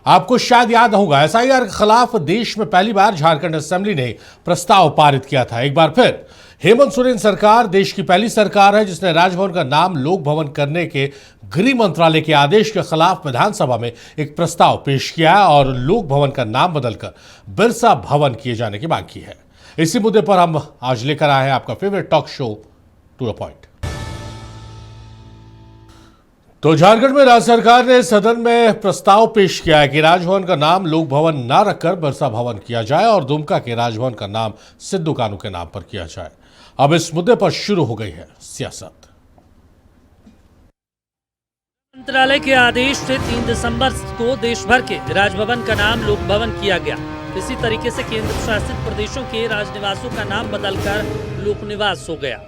आपको शायद याद होगा, एसआईआर के खिलाफ देश में पहली बार झारखंड असेंबली ने प्रस्ताव पारित किया था। एक बार फिर हेमंत सोरेन सरकार देश की पहली सरकार है जिसने राजभवन का नाम लोक भवन करने के गृह मंत्रालय के आदेश के खिलाफ विधानसभा में एक प्रस्ताव पेश किया और लोक भवन का नाम बदलकर बिरसा भवन किए जाने की मांग की है। इसी मुद्दे पर हम आज लेकर आए हैं आपका favourite talk show to the point. तो झारखंड में राज्य सरकार ने सदन में प्रस्ताव पेश किया है कि राजभवन का नाम लोक भवन न रखकर बिरसा भवन किया जाए और दुमका के राजभवन का नाम सिद्धू कानू के नाम पर किया जाए। अब इस मुद्दे पर शुरू हो गई है सियासत। मंत्रालय के आदेश से 3 दिसंबर को देश भर के राजभवन का नाम लोक भवन किया गया। इसी तरीके से केंद्र शासित प्रदेशों के राजनिवासों का नाम बदलकर लोक निवास हो गया।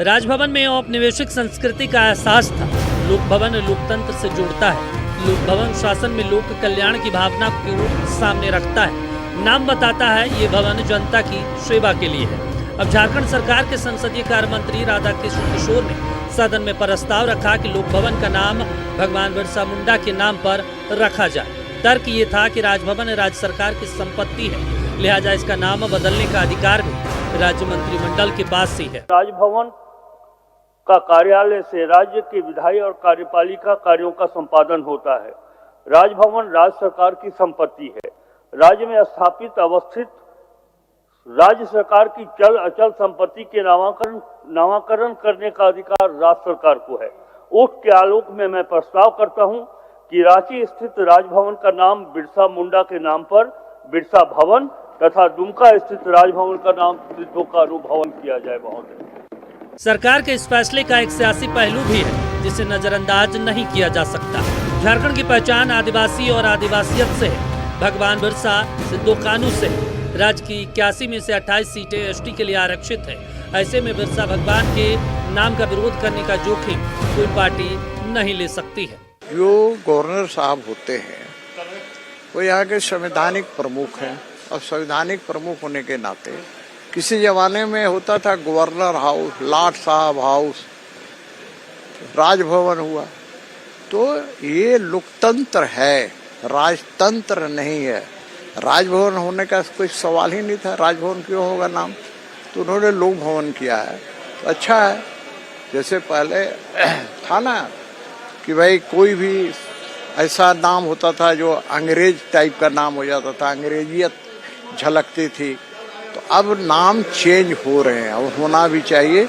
राजभवन में औपनिवेशिक संस्कृति का एहसास था। लोक भवन लोकतंत्र से जुड़ता है। लोक भवन शासन में लोक कल्याण की भावना को सामने रखता है। नाम बताता है ये भवन जनता की सेवा के लिए है। अब झारखंड सरकार के संसदीय कार्य मंत्री राधाकृष्ण किशोर ने सदन में प्रस्ताव रखा कि लोक भवन का नाम भगवान बिरसा मुंडा के नाम पर रखा जाए। तर्क ये था कि राजभवन राज्य सरकार की संपत्ति है, लिहाजा इसका नाम बदलने का अधिकार भी राज्य मंत्रिमंडल के पास ही है। राजभवन का कार्यालय से राज्य के विधायी और कार्यपालिका कार्यों का संपादन होता है। राजभवन राज्य सरकार की संपत्ति है। राज्य में स्थापित अवस्थित राज्य सरकार की चल अचल संपत्ति के नामकरण करने का अधिकार राज्य सरकार को है। उक्त के आलोक में मैं प्रस्ताव करता हूं कि रांची स्थित राजभवन का नाम बिरसा मुंडा के नाम पर बिरसा भवन तथा दुमका स्थित राजभवन का नाम सिद्धू कानू भवन किया जाए। महोदय, सरकार के इस फैसले का एक सियासी पहलू भी है जिसे नजरअंदाज नहीं किया जा सकता। झारखंड की पहचान आदिवासी और आदिवासियत से है। भगवान बिरसा सिद्धू कानू से है। राज्य की 81 में से 28 सीटें एसटी के लिए आरक्षित है। ऐसे में बिरसा भगवान के नाम का विरोध करने का जोखिम कोई पार्टी नहीं ले सकती है। जो गवर्नर साहब होते हैं वो यहाँ के संवैधानिक प्रमुख हैं और संवैधानिक प्रमुख होने के नाते किसी जमाने में होता था गवर्नर हाउस, लाट साहब हाउस, राजभवन हुआ। तो ये लोकतंत्र है, राजतंत्र नहीं है। राजभवन होने का कोई सवाल ही नहीं था। राजभवन क्यों होगा नाम, तो उन्होंने लोक भवन किया है। तो अच्छा है। जैसे पहले था ना कि भाई कोई भी ऐसा नाम होता था जो अंग्रेज टाइप का नाम हो जाता था, अंग्रेजियत झलकती थी। तो अब नाम चेंज हो रहे हैं और होना भी चाहिए,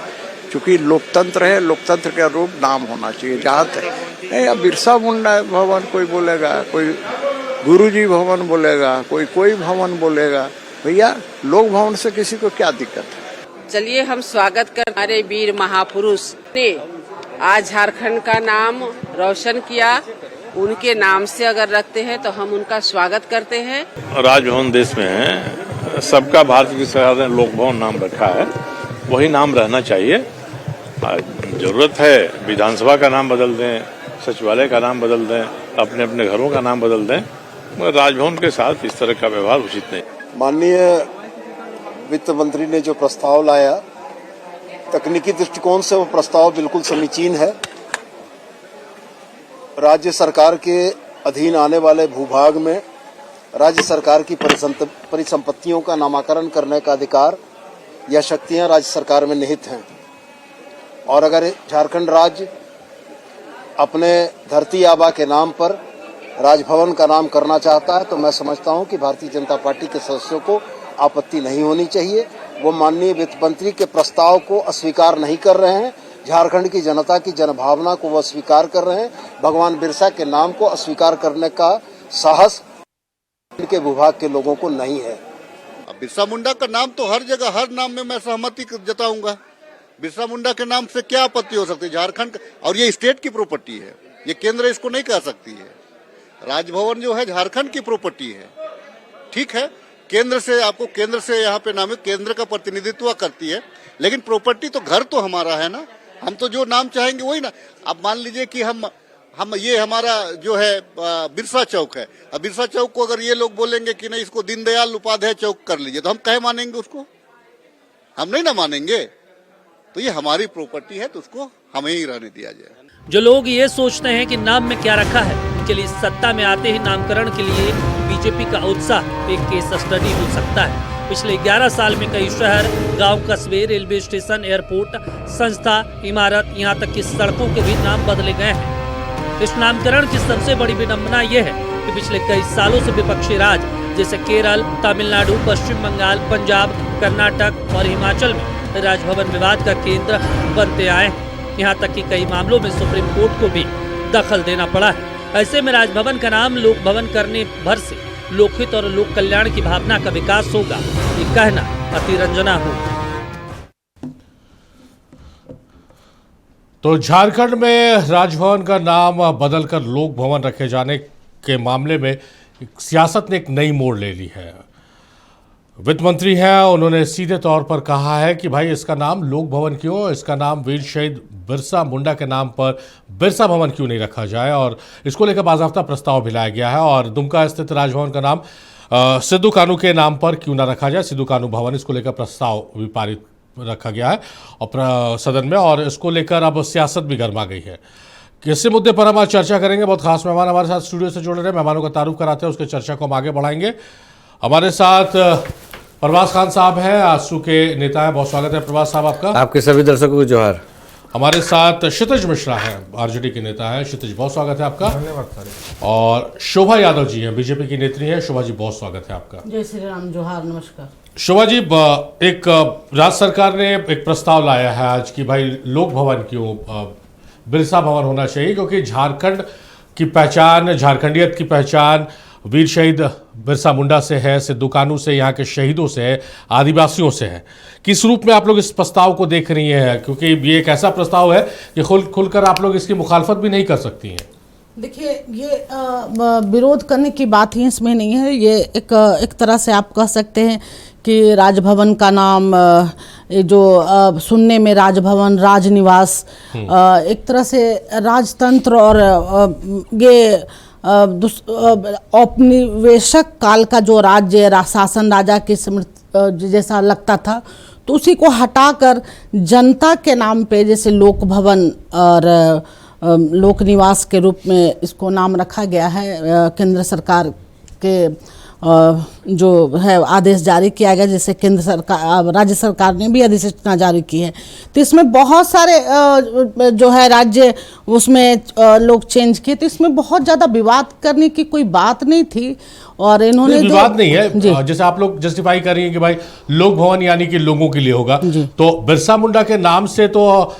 क्योंकि लोकतंत्र है। लोकतंत्र का रूप नाम होना चाहिए। जहाँ तक नहीं, अब बिरसा मुंडा भवन कोई बोलेगा, कोई गुरुजी भवन बोलेगा, कोई भवन बोलेगा। भैया लोक भवन से किसी को क्या दिक्कत है। चलिए हम स्वागत कर हमारे वीर महापुरुष ने आज झारखंड का नाम रोशन किया। उनके नाम से अगर रखते हैं तो हम उनका स्वागत करते हैं। राजभवन देश में है, सबका भारत की सरकार ने लोक भवन नाम रखा है, वही नाम रहना चाहिए। जरूरत है विधानसभा का नाम बदल दें, सचिवालय का नाम बदल दें, अपने अपने घरों का नाम बदल दें, मगर राजभवन के साथ इस तरह का व्यवहार उचित नहीं। माननीय वित्त मंत्री ने जो प्रस्ताव लाया, तकनीकी दृष्टिकोण से वो प्रस्ताव बिल्कुल समीचीन है। राज्य सरकार के अधीन आने वाले भूभाग में राज्य सरकार की परिसंपत्तियों का नामकरण करने का अधिकार या शक्तियां राज्य सरकार में निहित हैं। और अगर झारखंड राज्य अपने धरती आबा के नाम पर राजभवन का नाम करना चाहता है तो मैं समझता हूं कि भारतीय जनता पार्टी के सदस्यों को आपत्ति नहीं होनी चाहिए। वो माननीय वित्त मंत्री के प्रस्ताव को अस्वीकार नहीं कर रहे हैं। झारखंड की जनता की जनभावना को वो अस्वीकार कर रहे हैं। भगवान बिरसा के नाम को अस्वीकार करने का साहस के भूभाग के लोगों को नहीं है। बिरसा मुंडा का नाम तो हर जगह, हर नाम में मैं सहमति जताऊंगा। बिरसा मुंडा के नाम से क्या आपत्ति हो सकती है झारखंड, और ये स्टेट की प्रॉपर्टी है, ये केंद्र इसको नहीं कह सकती है। राजभवन जो है झारखंड की प्रॉपर्टी है, ठीक है। केंद्र से यहाँ पे नाम है, केंद्र का प्रतिनिधित्व करती है, लेकिन प्रॉपर्टी तो घर तो हमारा है ना। हम तो जो नाम चाहेंगे वही ना। अब मान लीजिए कि हम ये हमारा जो है बिरसा चौक है। अब बिरसा चौक को अगर ये लोग बोलेंगे कि नहीं इसको दीनदयाल उपाध्याय चौक कर लीजिए, तो हम कहे मानेंगे उसको? हम नहीं ना मानेंगे। तो ये हमारी प्रॉपर्टी है, तो उसको हमें ही रहने दिया जाए। जो लोग ये सोचते हैं कि नाम में क्या रखा है, उनके लिए सत्ता में आते ही नामकरण के लिए बीजेपी का उत्साह एक केस स्टडी हो सकता है। पिछले 11 साल में कई शहर, गांव, कस्बे, रेलवे स्टेशन, एयरपोर्ट, संस्था, इमारत, यहां तक कि सड़कों के भी नाम बदले गए हैं। इस नामकरण की सबसे बड़ी विडंबना यह है कि पिछले कई सालों से विपक्षी राज्य जैसे केरल, तमिलनाडु, पश्चिम बंगाल, पंजाब, कर्नाटक और हिमाचल में राजभवन विवाद का केंद्र बनते आए हैं। यहाँ तक कि कई मामलों में सुप्रीम कोर्ट को भी दखल देना पड़ा है। ऐसे में राजभवन का नाम लोक भवन करने भर से लोकहित और लोक कल्याण की भावना का विकास होगा, ये कहना अतिरंजना हो। तो झारखंड में राजभवन का नाम बदलकर लोक भवन रखे जाने के मामले में सियासत ने एक नई मोड़ ले ली है। वित्त मंत्री हैं, उन्होंने सीधे तौर पर कहा है कि भाई इसका नाम लोक भवन क्यों, इसका नाम वीर शहीद बिरसा मुंडा के नाम पर बिरसा भवन क्यों नहीं रखा जाए, और इसको लेकर बाज़ाब्ता प्रस्ताव भी लाया गया है। और दुमका स्थित राजभवन का नाम सिद्धू कानू के नाम पर क्यों ना रखा जाए, सिद्धू कानू भवन, इसको लेकर प्रस्ताव भी पारित रखा गया है और सदन में, और इसको लेकर अब सियासत भी गर्मा गई है। किसी मुद्दे पर हम आज चर्चा करेंगे। बहुत खास मेहमान हमारे साथ स्टूडियो से जुड़ रहे हैं, मेहमानों का तारुफ कराते हैं, उसके चर्चा को हम आगे बढ़ाएंगे। हमारे साथ प्रभास खान साहब हैं, आजसू के नेता हैं, बहुत स्वागत है प्रभास साहब आपका। आपके सभी दर्शकों को जोहार। हमारे साथ क्षितिज मिश्रा हैं, आरजेडी के नेता हैं, क्षितिज बहुत स्वागत है आपका। धन्यवाद सर। और शोभा यादव जी हैं, बीजेपी की नेत्री हैं, शोभा जी बहुत स्वागत है आपका। जय श्री राम, जोहार, नमस्कार। शोभा जी, एक राज्य सरकार ने एक प्रस्ताव लाया है आज कि भाई लोक भवन क्यों, बिरसा भवन होना चाहिए, क्योंकि झारखंड की पहचान, झारखंडियत की पहचान वीर शहीद बिरसा मुंडा से है, सिद्धू कानू से, यहाँ के शहीदों से है, आदिवासियों से है। किस रूप में आप लोग इस प्रस्ताव को देख रही हैं, क्योंकि ये एक ऐसा प्रस्ताव है कि खुलकर आप लोग इसकी मुखालफत भी नहीं कर सकती हैं। देखिए, ये विरोध करने की बात ही इसमें नहीं है। ये एक तरह से आप कह सकते हैं कि राजभवन का नाम जो सुनने में राजभवन, राजनिवास, एक तरह से राजतंत्र और ये औपनिवेशक काल का जो राज्य शासन राजा के जैसा लगता था, तो उसी को हटाकर जनता के नाम पे जैसे लोक भवन और लोक निवास के रूप में इसको नाम रखा गया है। केंद्र सरकार के जो है आदेश जारी किया गया, जैसे केंद्र सरकार, राज्य सरकार ने भी अधिसूचना जारी की है। तो इसमें बहुत सारे जो है राज्य उसमें लोग चेंज किए, तो इसमें बहुत ज़्यादा विवाद करने की कोई बात नहीं थी। और इन्होंने विवाद नहीं है, जैसे आप लोग जस्टिफाई कर रही हैं कि भाई लोक भवन यानी कि लोगों के लिए होगा, तो बिरसा मुंडा के नाम से तो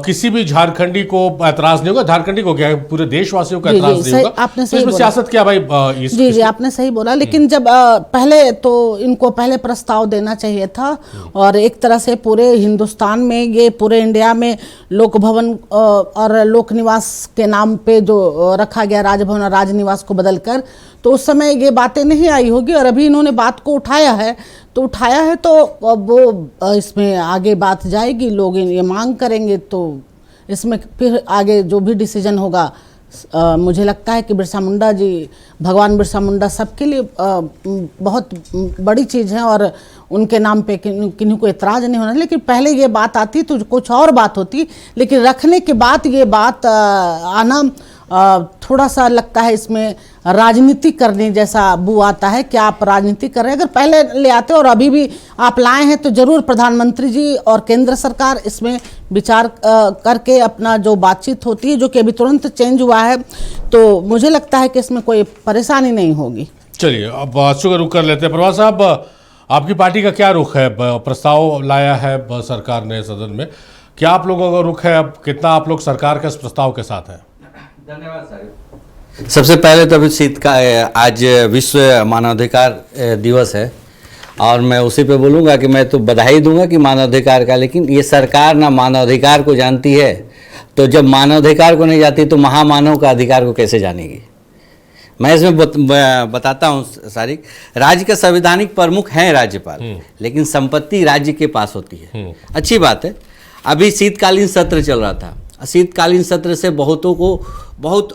किसी भी झारखंडी को एतराज नहीं होगा, झारखंडी को क्या, पूरे देशवासियों को एतराज नहीं होगा। आपने सही बोला। सियासत क्या भाई, जी आपने सही बोला। लेकिन जब पहले तो इनको पहले प्रस्ताव देना चाहिए था, और एक तरह से पूरे हिंदुस्तान में, ये पूरे इंडिया में लोक भवन और लोक निवास के नाम पे जो रखा गया राजभवन और राजनिवास को बदलकर, तो उस समय ये बातें नहीं आई होगी। और अभी इन्होंने बात को उठाया है, तो वो इसमें आगे बात जाएगी, लोग ये मांग करेंगे, तो इसमें फिर आगे जो भी डिसीजन होगा, मुझे लगता है कि बिरसा मुंडा जी, भगवान बिरसा मुंडा सबके लिए बहुत बड़ी चीज़ है, और उनके नाम पे किन्हीं को एतराज़ नहीं होना। लेकिन पहले ये बात आती तो कुछ और बात होती, लेकिन रखने के बाद ये बात आना थोड़ा सा लगता है इसमें राजनीति करने जैसा बू आता है कि आप राजनीति कर रहे हैं। अगर पहले ले आते और अभी भी आप लाए हैं, तो जरूर प्रधानमंत्री जी और केंद्र सरकार इसमें विचार करके अपना जो बातचीत होती है, जो कि अभी तुरंत चेंज हुआ है, तो मुझे लगता है कि इसमें कोई परेशानी नहीं होगी। चलिए, अब बातचीत का रुख कर लेते हैं। प्रभास साहब, आपकी पार्टी का क्या रुख है? प्रस्ताव लाया है सरकार ने सदन में, क्या आप लोगों का रुख है? अब कितना आप लोग सरकार के इस प्रस्ताव के साथ हैं? धन्यवाद सर। सबसे पहले तो अभी आज विश्व मानवाधिकार दिवस है, और मैं उसी पे बोलूँगा कि मैं तो बधाई दूंगा कि मानवाधिकार का, लेकिन ये सरकार ना मानवाधिकार को जानती है, तो जब मानवाधिकार को नहीं जानती तो महामानव का अधिकार को कैसे जानेगी। मैं इसमें बताता हूँ सारिक, राज्य के संवैधानिक प्रमुख हैं राज्यपाल, लेकिन संपत्ति राज्य के पास होती है। अच्छी बात है। अभी शीतकालीन सत्र चल रहा था, शीतकालीन सत्र से बहुतों को बहुत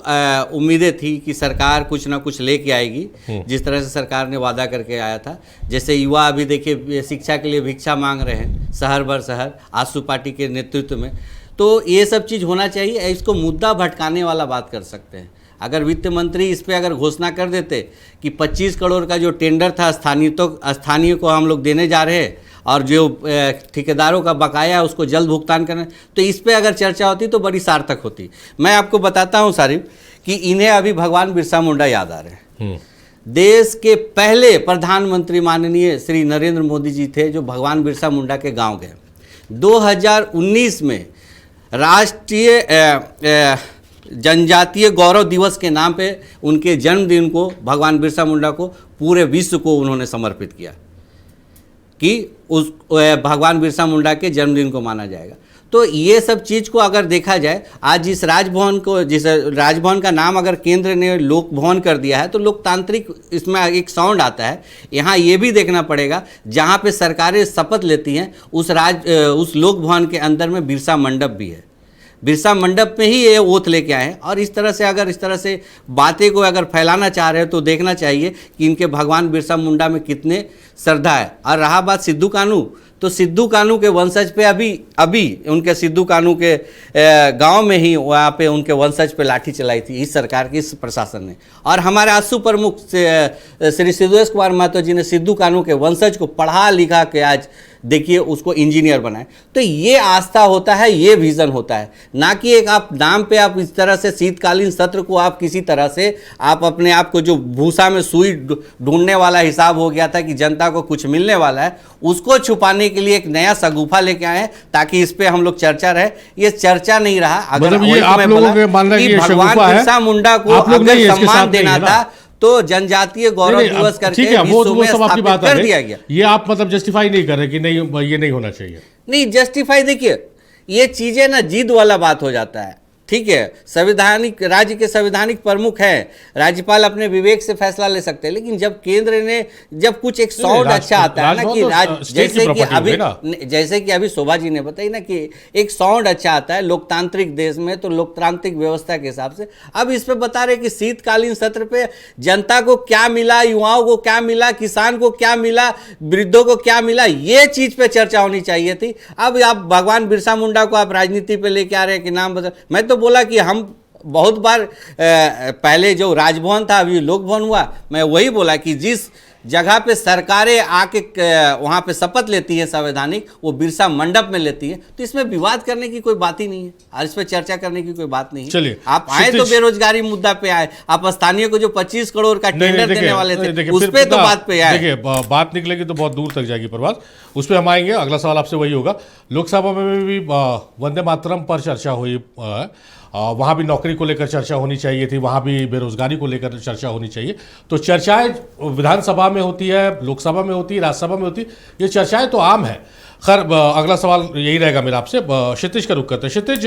उम्मीदें थी कि सरकार कुछ ना कुछ लेके आएगी, जिस तरह से सरकार ने वादा करके आया था। जैसे युवा अभी देखिए शिक्षा के लिए भिक्षा मांग रहे हैं शहर भर शहर, आजसू पार्टी के नेतृत्व में, तो ये सब चीज़ होना चाहिए। इसको मुद्दा भटकाने वाला बात कर सकते हैं। अगर वित्त मंत्री इस पे अगर घोषणा कर देते कि 25 करोड़ का जो टेंडर था स्थानीय को हम लोग देने जा रहे हैं और जो ठेकेदारों का बकाया है उसको जल्द भुगतान करना, तो इस पे अगर चर्चा होती तो बड़ी सार्थक होती। मैं आपको बताता हूँ सारिफ कि इन्हें अभी भगवान बिरसा मुंडा याद आ रहे हैं। देश के पहले प्रधानमंत्री माननीय श्री नरेंद्र मोदी जी थे जो भगवान बिरसा मुंडा के गांव गए। 2019 में राष्ट्रीय जनजातीय गौरव दिवस के नाम पे उनके जन्मदिन को भगवान बिरसा मुंडा को पूरे विश्व को उन्होंने समर्पित किया कि उस भगवान बिरसा मुंडा के जन्मदिन को माना जाएगा। तो ये सब चीज़ को अगर देखा जाए, आज जिस राजभवन का नाम अगर केंद्र ने लोक भवन कर दिया है तो लोकतांत्रिक इसमें एक साउंड आता है। यहाँ ये भी देखना पड़ेगा जहाँ पे सरकारें शपथ लेती हैं उस लोक भवन के अंदर में बिरसा मंडप भी है। बिरसा मंडप में ही ये ओथ लेके आए हैं। और इस तरह से बातें को अगर फैलाना चाह रहे हैं तो देखना चाहिए कि इनके भगवान बिरसा मुंडा में कितने श्रद्धा है। और रहा बात सिद्धू कानू, तो सिद्धू कानू के वंशज पे अभी उनके सिद्धू कानू के गांव में ही वहाँ पे उनके वंशज पे लाठी चलाई थी इस सरकार की, इस प्रशासन ने। और हमारे आसू प्रमुख श्री सिद्धेश कुमार महतो जी ने सिद्धू कानू के वंशज को पढ़ा लिखा के आज देखिए उसको इंजीनियर बनाए। तो ये आस्था होता है, ये विजन होता है, ना कि एक आप नाम पे आप इस तरह से शीतकालीन सत्र को आप किसी तरह से आप अपने आप को जो भूसा में सुई ढूंढने वाला हिसाब हो गया था कि जनता को कुछ मिलने वाला है, उसको छुपाने के लिए एक नया सगुफा लेके आए ताकि इस पे हम लोग चर्चा रहे। ये चर्चा नहीं रहा। अगर मतलब ये आप लोगों के मानना है कि भगवान बिरसा मुंडा को अगर सम्मान देना था तो जनजातीय गौरव दिवस करके विश्व में स्थापित कर दिया गया। ये आप मतलब जस्टिफाई नहीं कर रहे कि नहीं ये नहीं होना चाहिए? नहीं जस्टिफाई, देखिए ये चीजें ना जिद वाला बात हो जाता है। ठीक है, संवैधानिक राज्य के संवैधानिक प्रमुख हैं, राज्यपाल अपने विवेक से फैसला ले सकते हैं, लेकिन जब केंद्र ने जब कुछ एक साउंड अच्छा आता है ना कि जैसे कि अभी शोभा जी ने बताई ना कि एक साउंड अच्छा आता है लोकतांत्रिक देश में, तो लोकतांत्रिक व्यवस्था के हिसाब से अब इस पे बता रहे कि शीतकालीन सत्र पे जनता को क्या मिला, युवाओं को क्या मिला, किसान को क्या मिला, वृद्धों को क्या मिला, ये चीज पे चर्चा होनी चाहिए थी। अब आप भगवान बिरसा मुंडा को आप राजनीति पे लेके आ रहे हैं कि नाम बदल। मैं तो बोला कि हम बहुत बार पहले जो राजभवन था अभी लोक भवन हुआ, मैं वही बोला कि जिस जगह पे सरकारें आके वहाँ पे शपथ लेती है संवैधानिक, वो बिरसा मंडप में लेती है, तो इसमें विवाद करने की कोई बात ही नहीं है और इस पर चर्चा करने की कोई बात नहीं है। चलिए आप आए तो बेरोजगारी मुद्दा पे आए, आप स्थानीय को जो 25 करोड़ का टेंडर देने वाले थे उस पर तो बात पे आए। देखिए बात निकलेगी तो बहुत दूर तक जाएगी प्रवास, उस पर हम आएंगे। अगला सवाल आपसे वही होगा। लोकसभा में भी वंदे मातरम पर चर्चा हुई, वहाँ भी नौकरी को लेकर चर्चा होनी चाहिए थी, वहाँ भी बेरोजगारी को लेकर चर्चा होनी चाहिए। तो चर्चाएं विधानसभा में होती है, लोकसभा में होती है, राज्यसभा में होती है, ये चर्चाएं तो आम है। खैर अगला सवाल यही रहेगा मेरा आपसे। क्षितिज का रुख करते हैं। क्षितिज,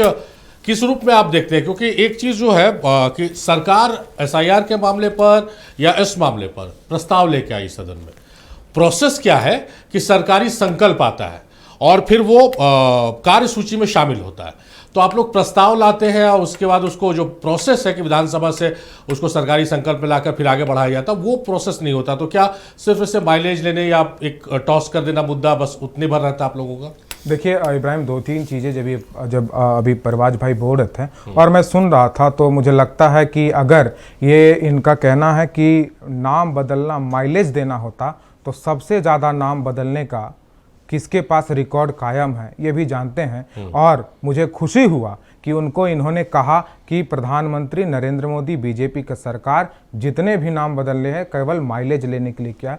किस रूप में आप देखते हैं? क्योंकि एक चीज़ जो है कि सरकार SIR के मामले पर या इस मामले पर प्रस्ताव लेके आई सदन में, प्रोसेस क्या है कि सरकारी संकल्प आता है और फिर वो कार्य सूची में शामिल होता है। तो आप लोग प्रस्ताव लाते हैं और उसके बाद उसको जो प्रोसेस है कि विधानसभा से उसको सरकारी संकल्प में लाकर फिर आगे बढ़ाया जाता, वो प्रोसेस नहीं होता। तो क्या सिर्फ इससे माइलेज लेने या एक टॉस कर देना मुद्दा बस उतने भर रहता आप लोगों का? देखिए इब्राहिम, 2-3 चीज़ें जब अभी परवाज भाई बोल रहे थे और मैं सुन रहा था, तो मुझे लगता है कि अगर ये इनका कहना है कि नाम बदलना माइलेज देना होता तो सबसे ज़्यादा नाम बदलने का किसके पास रिकॉर्ड कायम है ये भी जानते हैं। और मुझे खुशी हुआ कि इन्होंने कहा कि प्रधानमंत्री नरेंद्र मोदी, बीजेपी का सरकार जितने भी नाम बदले हैं केवल माइलेज लेने के लिए किया।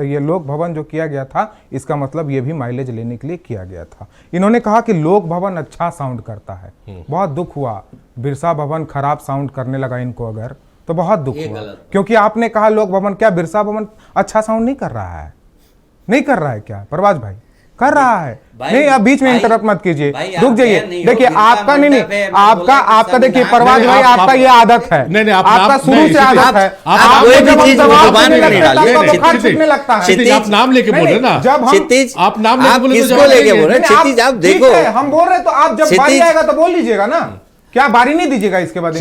ये लोक भवन जो किया गया था इसका मतलब ये भी माइलेज लेने के लिए किया गया था। इन्होंने कहा कि लोक भवन अच्छा साउंड करता है। बहुत दुख हुआ, बिरसा भवन खराब साउंड करने लगा इनको अगर, तो बहुत दुख हुआ, क्योंकि आपने कहा लोक भवन, क्या बिरसा भवन अच्छा साउंड नहीं कर रहा है? नहीं कर रहा है क्या परवाज भाई? कर रहा है। नहीं, आप बीच में इंटरप्ट मत कीजिए, रुक जाइए। देखिए आपका नहीं आपका देखिए परवाज भाई, आपका ये आदत है, आपका शुरू से आदत है। आप नाम लेके बोल रहे ना, जब आप नाम किसको लेके बोल रहे? आप देखो हम बोल रहे, तो आप जब बारी आएगा तो बोल लीजिएगा ना, क्या बारी नहीं दीजिएगा इसके बाद?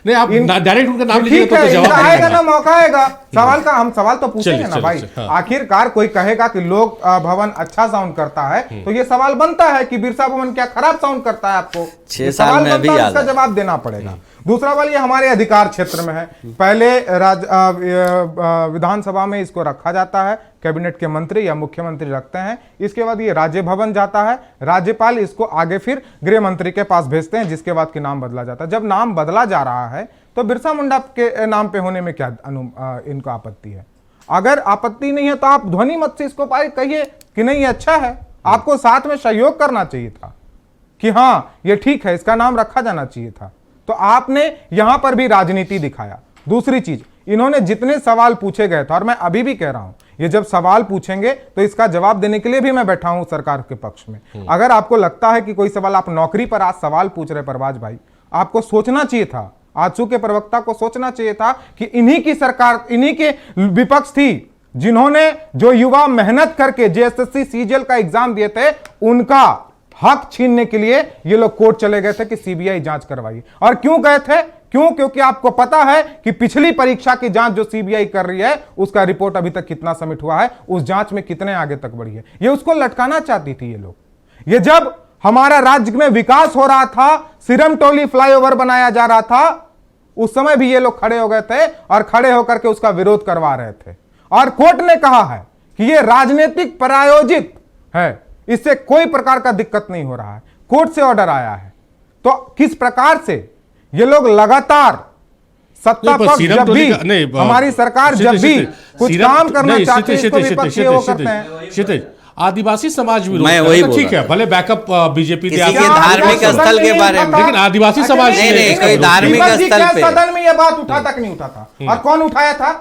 नहीं, आप डायरेक्ट उनका नाम लीजिएगा तो आएगा ना, मौका आएगा सवाल का हम सवाल तो पूछेंगे ना भाई। हाँ। आखिरकार कोई कहेगा कि लोक भवन अच्छा साउंड करता है तो ये सवाल बनता है कि बिरसा भवन क्या खराब साउंड करता है आपको? 6 साल में अभी बनता है, इसका जवाब देना पड़ेगा। दूसरा वाल ये हमारे अधिकार क्षेत्र में है। पहले विधानसभा में इसको रखा जाता है, कैबिनेट के मंत्री या मुख्यमंत्री रखते हैं। इसके बाद ये राज्य भवन जाता है, राज्यपाल इसको आगे फिर गृह मंत्री के पास भेजते हैं, जिसके बाद की नाम बदला जाता है। जब नाम बदला जा रहा है तो बिरसा मुंडा के नाम पे होने में क्या इनको आपत्ति है? अगर आपत्ति नहीं है तो आप ध्वनि मत से इसको पारित कहिए कि नहीं ये अच्छा है। आपको साथ में सहयोग करना चाहिए था कि हाँ ये ठीक है, इसका नाम रखा जाना चाहिए था। तो आपने यहां पर भी राजनीति दिखाया। दूसरी चीज, इन्होंने जितने सवाल पूछे गए थे, और मैं अभी भी कह रहा हूं, ये जब सवाल पूछेंगे तो इसका जवाब देने के लिए भी मैं बैठा हूं सरकार के पक्ष में। अगर आपको लगता है कि कोई सवाल, आप नौकरी पर आज सवाल पूछ रहे परवाज भाई, आपको सोचना चाहिए था, आजसू के प्रवक्ता को सोचना चाहिए था कि इन्हीं की सरकार, इन्हीं के विपक्ष थी जिन्होंने जो युवा मेहनत करके जेएसएससी सीजीएल का एग्जाम दिए थे, उनका हक छीनने के लिए ये लोग कोर्ट चले गए थे कि सीबीआई जांच करवाइए। और क्यों गए थे? क्योंकि आपको पता है कि पिछली परीक्षा की जांच जो सीबीआई कर रही है उसका रिपोर्ट अभी तक कितना सबमिट हुआ है, उस जांच में कितने आगे तक बढ़ी है। ये उसको लटकाना चाहती थी ये लोग। ये जब हमारा राज्य में विकास हो रहा था, सिरमटोली फ्लाईओवर बनाया जा रहा था, उस समय भी ये लोग खड़े हो गए थे और खड़े होकर के उसका विरोध करवा रहे थे। और कोर्ट ने कहा है कि ये राजनीतिक प्रायोजित है, इससे कोई प्रकार का दिक्कत नहीं हो रहा है। कोर्ट से ऑर्डर आया है। तो किस प्रकार से ये लोग लगातार सत्ता पक्ष जब भी हमारी सरकार जब भी कुछ काम करना चाहती है इसको विपक्षी वो करते हैं। आदिवासी समाज विरोध, मैं वही ठीक है, भले बैकअप बीजेपी किसी के धार्मिक स्थल के बारे में, लेकिन आदिवासी समाज नहीं, कोई धार्मिक स्थल पे सदन में ये बात उठा तक नहीं उठा था। और कौन उठाया था?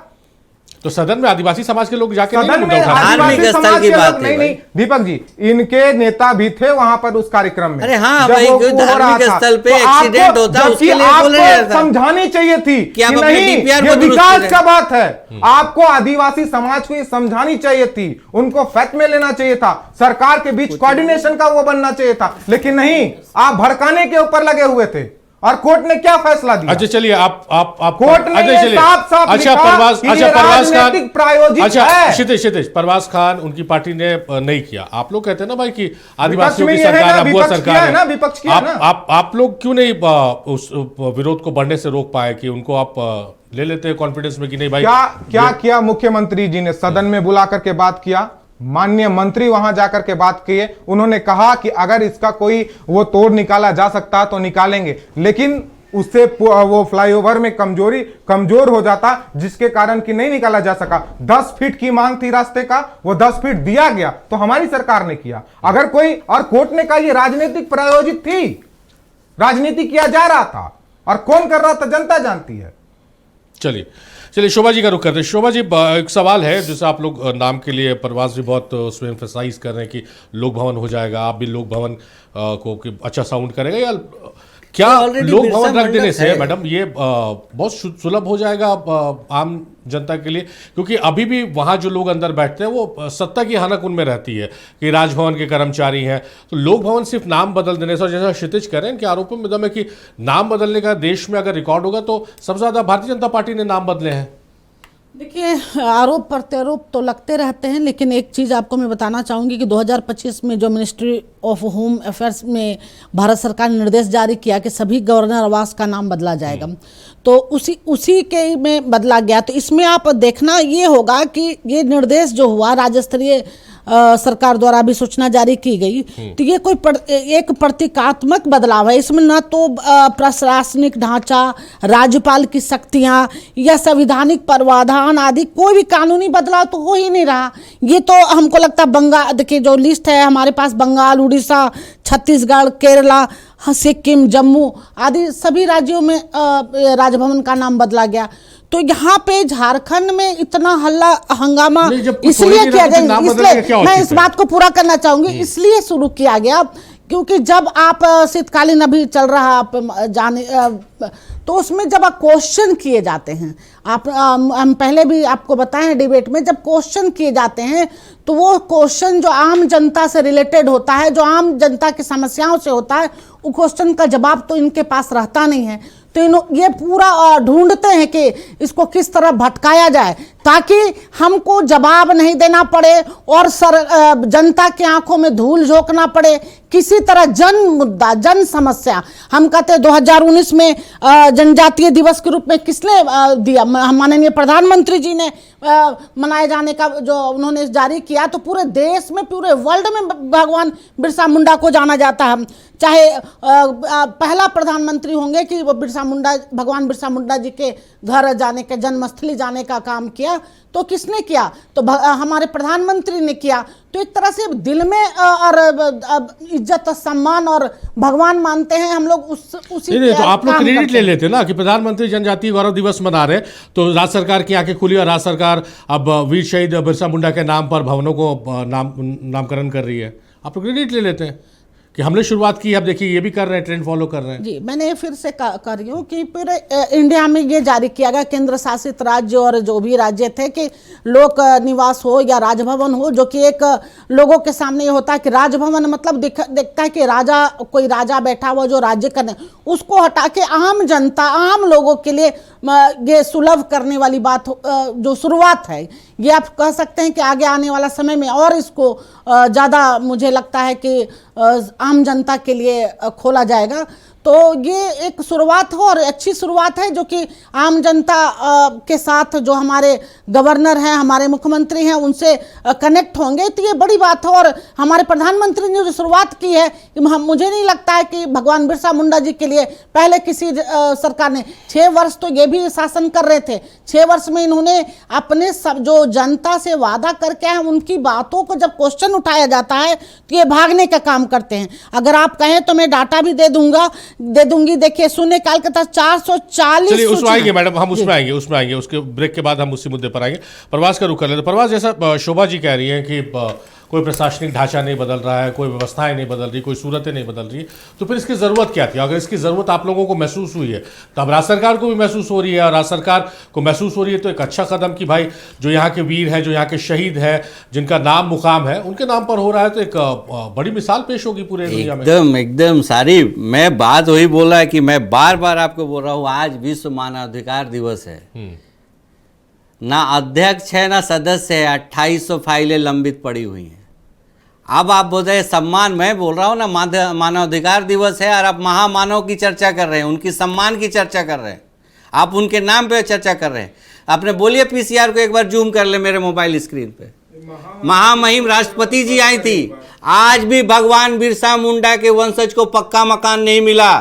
तो सदन में आदिवासी समाज के लोग जाके सदन में धार्मिक स्थल की बात है। नहीं दीपक जी, इनके नेता भी थे वहां पर उस कार्यक्रम में। अरे हाँ भाई, धार्मिक स्थल पे एक्सीडेंट होता है उसके लिए बोले जाता है। समझानी चाहिए थी कि आप नहीं, ये विकास का बात है। आपको आदिवासी समाज को ये समझानी चाहिए थी, उनको फैक्ट में लेना चाहिए था, सरकार के बीच कोऑर्डिनेशन का वो बनना चाहिए था। लेकिन नहीं, आप भड़काने के ऊपर लगे हुए थे। और कोर्ट ने क्या फैसला दिया? अच्छा चलिए, आप कोर्ट ने साफ-साफ अच्छा परवाज खान प्रायोजित है। क्षितिज परवाज खान, उनकी पार्टी ने नहीं किया। आप लोग कहते हैं ना भाई कि आदिवासियों की सरकार अब वो सरकार है, विपक्ष किया ना। आप लोग क्यों नहीं उस विरोध को बढ़ने से रोक पाए कि उनको आप ले लेते हैं कॉन्फिडेंस में कि नहीं भाई? क्या किया मुख्यमंत्री जी ने? सदन में बुला करके बात किया, माननीय मंत्री वहां जाकर के बात किए। उन्होंने कहा कि अगर इसका कोई वो तोड़ निकाला जा सकता तो निकालेंगे, लेकिन उससे वो फ्लाईओवर में कमजोर हो जाता, जिसके कारण कि नहीं निकाला जा सका। 10 फीट की मांग थी रास्ते का, वो 10 फीट दिया गया तो हमारी सरकार ने किया। अगर कोई, और कोर्ट ने कहा ये राजनीतिक प्रायोजित थी, राजनीति किया जा रहा था, और कौन कर रहा था जनता जानती है। चलिए शोभा जी का रुख करते हैं। शोभा जी, एक सवाल है जैसे आप लोग नाम के लिए परवाज भी बहुत उसमें एम्फेसाइज कर रहे हैं कि लोक भवन हो जाएगा, आप भी लोक भवन को अच्छा साउंड करेगा, या क्या लोक भवन रख देने से मैडम ये बहुत सुलभ हो जाएगा आम जनता के लिए? क्योंकि अभी भी वहाँ जो लोग अंदर बैठते हैं वो सत्ता की हनक उनमें रहती है कि राजभवन के कर्मचारी हैं। तो लोक भवन सिर्फ नाम बदल देने से, और जैसा क्षितिज कह रहे हैं कि आरोपों में दम है कि नाम बदलने का देश में अगर रिकॉर्ड होगा तो सबसे ज़्यादा भारतीय जनता पार्टी ने नाम बदले हैं। देखिए, आरोप प्रत्यारोप तो लगते रहते हैं, लेकिन एक चीज़ आपको मैं बताना चाहूँगी कि 2025 में जो मिनिस्ट्री ऑफ होम अफेयर्स में भारत सरकार ने निर्देश जारी किया कि सभी गवर्नर आवास का नाम बदला जाएगा, तो उसी के में बदला गया। तो इसमें आप देखना ये होगा कि ये निर्देश जो हुआ राज्य स्तरीय सरकार द्वारा भी सूचना जारी की गई, तो ये कोई एक प्रतीकात्मक बदलाव है। इसमें न तो प्रशासनिक ढांचा, राज्यपाल की शक्तियां या संवैधानिक प्रावधान आदि कोई भी कानूनी बदलाव तो हो ही नहीं रहा। ये तो हमको लगता है बंगाल, देखिए जो लिस्ट है हमारे पास, बंगाल, उड़ीसा, छत्तीसगढ़, केरला, सिक्किम, जम्मू आदि सभी राज्यों में राजभवन का नाम बदला गया। तो यहाँ पे झारखंड में इतना हल्ला हंगामा इसलिए किया गया, इसलिए मैं इस बात को पूरा करना चाहूंगी, इसलिए शुरू किया गया क्योंकि जब आप शीतकालीन अभी चल रहा आप जाने तो उसमें जब आप क्वेश्चन किए जाते हैं, हम पहले भी आपको बताए हैं डिबेट में, जब क्वेश्चन किए जाते हैं तो वो क्वेश्चन जो आम जनता से रिलेटेड होता है, जो आम जनता की समस्याओं से होता है, वो क्वेश्चन का जवाब तो इनके पास रहता नहीं है। तो ये पूरा ढूंढते हैं कि इसको किस तरह भटकाया जाए ताकि हमको जवाब नहीं देना पड़े और जनता की आंखों में धूल झोंकना पड़े। किसी तरह जन मुद्दा, जन समस्या, हम कहते हैं 2019 में जनजातीय दिवस के रूप में किसने दिया? माननीय प्रधानमंत्री जी ने मनाए जाने का जो उन्होंने जारी किया, तो पूरे देश में, पूरे वर्ल्ड में भगवान बिरसा मुंडा को जाना जाता है। चाहे पहला प्रधानमंत्री होंगे कि वो भगवान बिरसा मुंडा जी के घर जाने के, जन्मस्थली जाने का काम किया, तो किसने किया? तो हमारे प्रधानमंत्री ने किया। तो एक तरह से दिल में और इज्जत, सम्मान और भगवान मानते हैं हम लोग उसी नहीं, तो आप लोग क्रेडिट ले लेते ना कि प्रधानमंत्री जनजातीय गौरव दिवस मना रहे, तो राज्य सरकार की आंखें खुली और राज्य सरकार अब वीर शहीद बिरसा मुंडा के नाम पर भवनों को नामकरण कर रही है। आप लोग क्रेडिट ले लेते हैं कि हमने शुरुआत की, अब देखिए ये भी कर रहे हैं, ट्रेंड फॉलो कर रहे हैं। जी, मैंने फिर से कर रही हूँ कि पूरे इंडिया में ये जारी किया गया, केंद्र शासित राज्य और जो भी राज्य थे, कि लोक निवास हो या राजभवन हो, जो कि एक लोगों के सामने ये होता है कि राजभवन मतलब देखता है कि राजा, कोई राजा बैठा हुआ जो राज्य करने, उसको हटा के आम जनता, आम लोगों के लिए ये सुलभ करने वाली बात जो शुरुआत है, ये आप कह सकते हैं कि आगे आने वाला समय में और इसको ज़्यादा मुझे लगता है कि आम जनता के लिए खोला जाएगा। तो ये एक शुरुआत हो और अच्छी शुरुआत है, जो कि आम जनता के साथ जो हमारे गवर्नर हैं, हमारे मुख्यमंत्री हैं, उनसे कनेक्ट होंगे, तो ये बड़ी बात है। और हमारे प्रधानमंत्री ने जो शुरुआत की है, मुझे नहीं लगता है कि भगवान बिरसा मुंडा जी के लिए पहले किसी सरकार ने 6 वर्ष तो ये भी शासन कर रहे थे। 6 वर्ष में इन्होंने अपने सब जो जनता से वादा करके हैं, उनकी बातों को जब क्वेश्चन उठाया जाता है तो ये भागने का काम करते हैं। अगर आप कहें तो मैं डाटा भी दे दूंगी। देखिए, शून्य काल के तहत 440। चलिए उसमें आएंगे मैडम, हम उसमें आएंगे उसके ब्रेक के बाद हम उसी मुद्दे पर आएंगे। प्रवास का रुख कर लेते। प्रवास, जैसा शोभा जी कह रही हैं कि कोई प्रशासनिक ढांचा नहीं बदल रहा है, कोई व्यवस्थाएं नहीं बदल रही, कोई सूरतें नहीं बदल रही, तो फिर इसकी ज़रूरत क्या थी? अगर इसकी ज़रूरत आप लोगों को महसूस हुई है, तो अब राज्य सरकार को भी महसूस हो रही है, और राज्य सरकार को महसूस हो रही है, तो एक अच्छा कदम कि भाई जो यहाँ के वीर हैं, जो यहाँ के शहीद हैं, जिनका नाम मुकाम है, उनके नाम पर हो रहा है, तो एक बड़ी मिसाल पेश होगी पूरे दुनिया में। एकदम सारी मैं बात वही बोला है कि मैं बार बार आपको बोल रहा हूँ, आज विश्व मानवाधिकार दिवस है। ना अध्यक्ष है ना सदस्य है, 2800 फाइलें लंबित पड़ी हुई हैं। अब आप बोल रहे हैं सम्मान, मैं बोल रहा हूँ ना मानवाधिकार दिवस है, और आप महामानव की चर्चा कर रहे हैं, उनकी सम्मान की चर्चा कर रहे हैं, आप उनके नाम पे चर्चा कर रहे हैं। आपने बोलिए पीसीआर को एक बार जूम कर ले मेरे मोबाइल स्क्रीन पे। महामहिम राष्ट्रपति जी आई थी। आज भी भगवान बिरसा मुंडा के वंशज को पक्का मकान नहीं मिला।